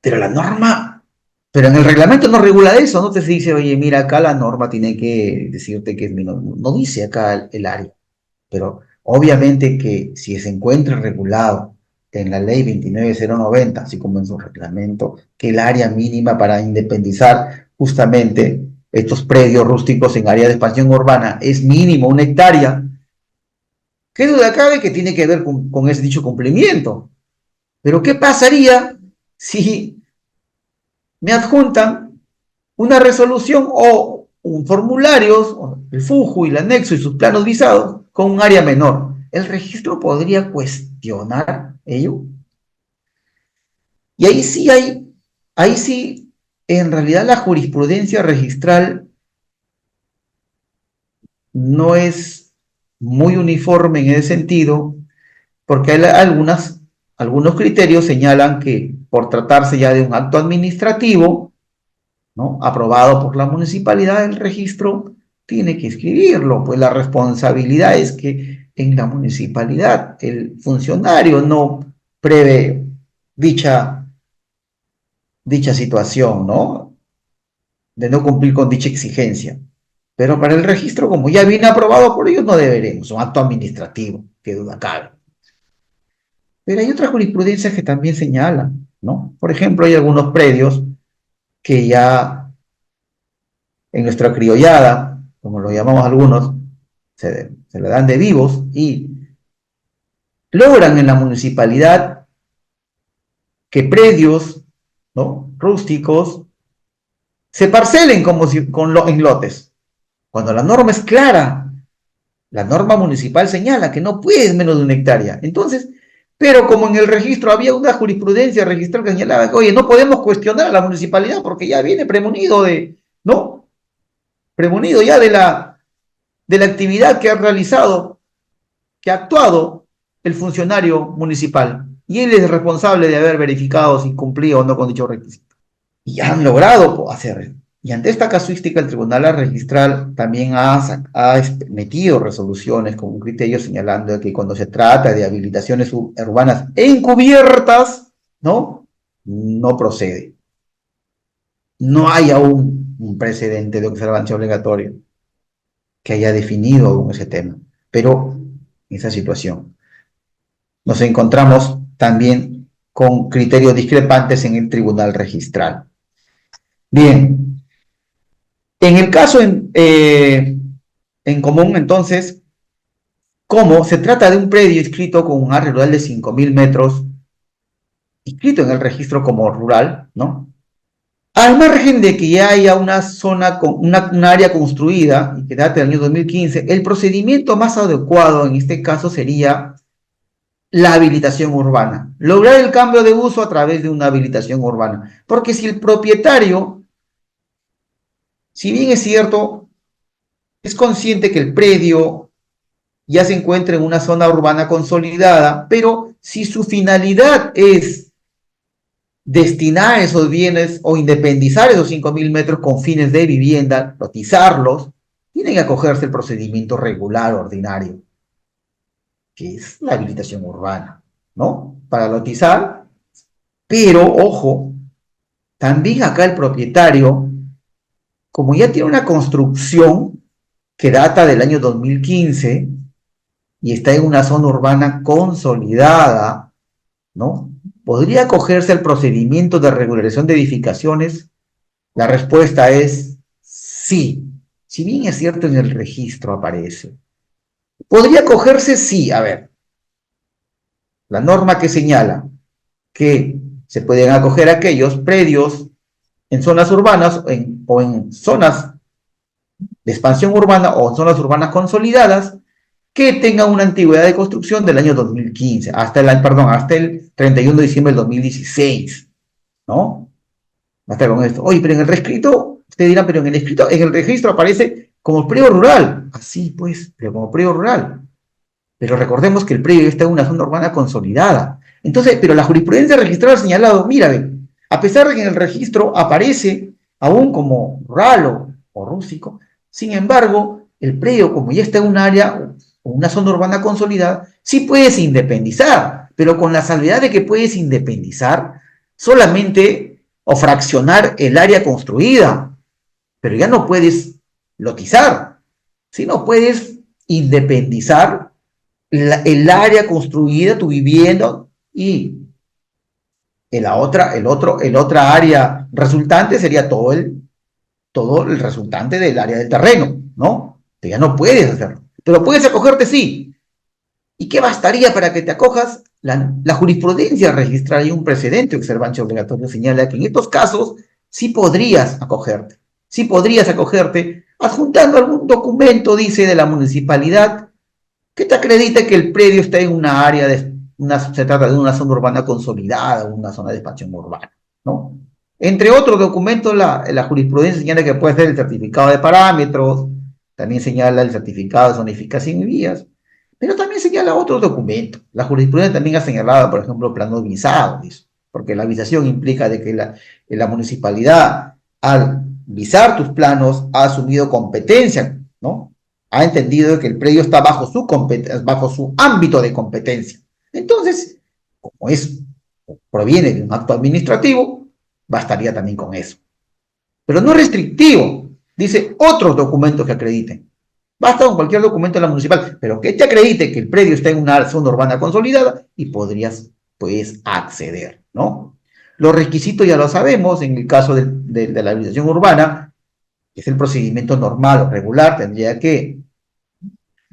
pero la norma, pero en el reglamento no regula eso, no te dice, oye, mira, acá la norma tiene que decirte que es menor, no dice acá el área, pero obviamente que si se encuentra regulado en la ley 29090, así como en su reglamento, que el área mínima para independizar justamente estos predios rústicos en área de expansión urbana es mínimo 1 hectárea, ¿qué duda cabe que tiene que ver con ese dicho cumplimiento? Pero ¿qué pasaría si me adjuntan una resolución o un formulario, el FUJU y el anexo y sus planos visados con un área menor? ¿El registro podría cuestionar ello? Y ahí sí, en realidad la jurisprudencia registral no es muy uniforme en ese sentido, porque hay algunos criterios señalan que por tratarse ya de un acto administrativo, ¿no?, aprobado por la municipalidad, el registro tiene que escribirlo, pues la responsabilidad es que en la municipalidad el funcionario no prevé dicha situación, ¿no?, de no cumplir con dicha exigencia. Pero para el registro, como ya viene aprobado por ellos, no deberemos, un acto administrativo, que duda cabe. Pero hay otras jurisprudencias que también señalan, ¿no? Por ejemplo, hay algunos predios que ya en nuestra criollada, como lo llamamos algunos, se le dan de vivos y logran en la municipalidad que predios, ¿no?, rústicos se parcelen como si, en lotes. Cuando la norma es clara, la norma municipal señala que no puedes menos de 1 hectárea. Entonces, pero como en el registro había una jurisprudencia registral que señalaba que, oye, no podemos cuestionar a la municipalidad porque ya viene premonido ¿no? Premonido ya de la actividad que ha realizado, que ha actuado el funcionario municipal. Y él es responsable de haber verificado si cumplía o no con dicho requisito. Y han logrado hacer. Y ante esta casuística, el Tribunal Registral también ha emitido resoluciones con un criterio señalando que cuando se trata de habilitaciones urbanas encubiertas, ¿no?, no procede. No hay aún un precedente de observancia obligatoria que haya definido aún ese tema. Pero esa situación nos encontramos también con criterios discrepantes en el Tribunal Registral. Bien, en el caso en común, entonces, como se trata de un predio inscrito con un área rural de 5.000 metros, inscrito en el registro como rural, ¿no?, al margen de que ya haya una zona, una área construida y que date del año 2015, el procedimiento más adecuado en este caso sería la habilitación urbana. Lograr el cambio de uso a través de una habilitación urbana. Porque si el propietario, si bien es cierto, es consciente que el predio ya se encuentra en una zona urbana consolidada, pero si su finalidad es destinar esos bienes o independizar esos 5.000 metros con fines de vivienda, lotizarlos, tienen que acogerse el procedimiento regular ordinario, que es la habilitación urbana, ¿no?, para lotizar. Pero, ojo, también acá el propietario, como ya tiene una construcción que data del año 2015 y está en una zona urbana consolidada, ¿no?, ¿podría acogerse al procedimiento de regularización de edificaciones? La respuesta es sí. Si bien es cierto, en el registro aparece. ¿Podría acogerse? Sí. A ver, la norma que señala que se pueden acoger aquellos predios en zonas urbanas o en zonas de expansión urbana o en zonas urbanas consolidadas que tengan una antigüedad de construcción del año 2015, hasta el 31 de diciembre del 2016, ¿no? Hasta con esto. Oye, pero en el reescrito, usted dirá, pero en el registro aparece como predio rural. Así pues, pero como predio rural. Pero recordemos que el predio está en una zona urbana consolidada. Entonces, pero la jurisprudencia registrada ha señalado, mira, a pesar de que en el registro aparece aún como rural o rústico, sin embargo, el predio, como ya está en un área o una zona urbana consolidada, sí puedes independizar, pero con la salvedad de que puedes independizar solamente o fraccionar el área construida, pero ya no puedes lotizar, sino puedes independizar el área construida, tu vivienda, y el otra área resultante sería todo el resultante del área del terreno, ¿no? Que ya no puedes hacerlo. Pero puedes acogerte, sí. ¿Y qué bastaría para que te acojas? La jurisprudencia registrada y un precedente observante obligatorio señala que en estos casos sí podrías acogerte. Sí podrías acogerte adjuntando algún documento, dice, de la municipalidad que te acredite que el predio está en una área se trata de una zona urbana consolidada, una zona de expansión urbana, ¿no? Entre otros documentos, la jurisprudencia señala que puede ser el certificado de parámetros, también señala el certificado de zonificación y vías, pero también señala otros documentos. La jurisprudencia también ha señalado, por ejemplo, planos visados, porque la visación implica de que la municipalidad, al visar tus planos, ha asumido competencia, ¿no? Ha entendido que el predio está bajo su ámbito de competencia. Entonces, como proviene de un acto administrativo, bastaría también con eso. Pero no es restrictivo. Dice otros documentos que acrediten. Basta con cualquier documento de la municipal, pero que te acredite que el predio está en una zona urbana consolidada y podrías, pues, acceder, ¿no? Los requisitos ya lo sabemos, en el caso de la habilitación urbana, que es el procedimiento normal o regular, tendría que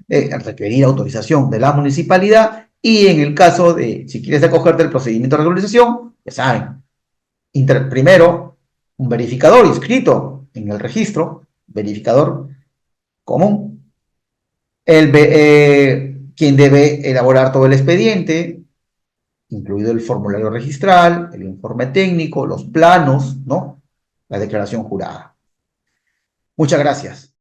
requerir autorización de la municipalidad, y en el caso de, si quieres acogerte el procedimiento de regularización, ya saben, primero, un verificador inscrito en el registro, verificador común, quien debe elaborar todo el expediente, incluido el formulario registral, el informe técnico, los planos, ¿no? La declaración jurada. Muchas gracias.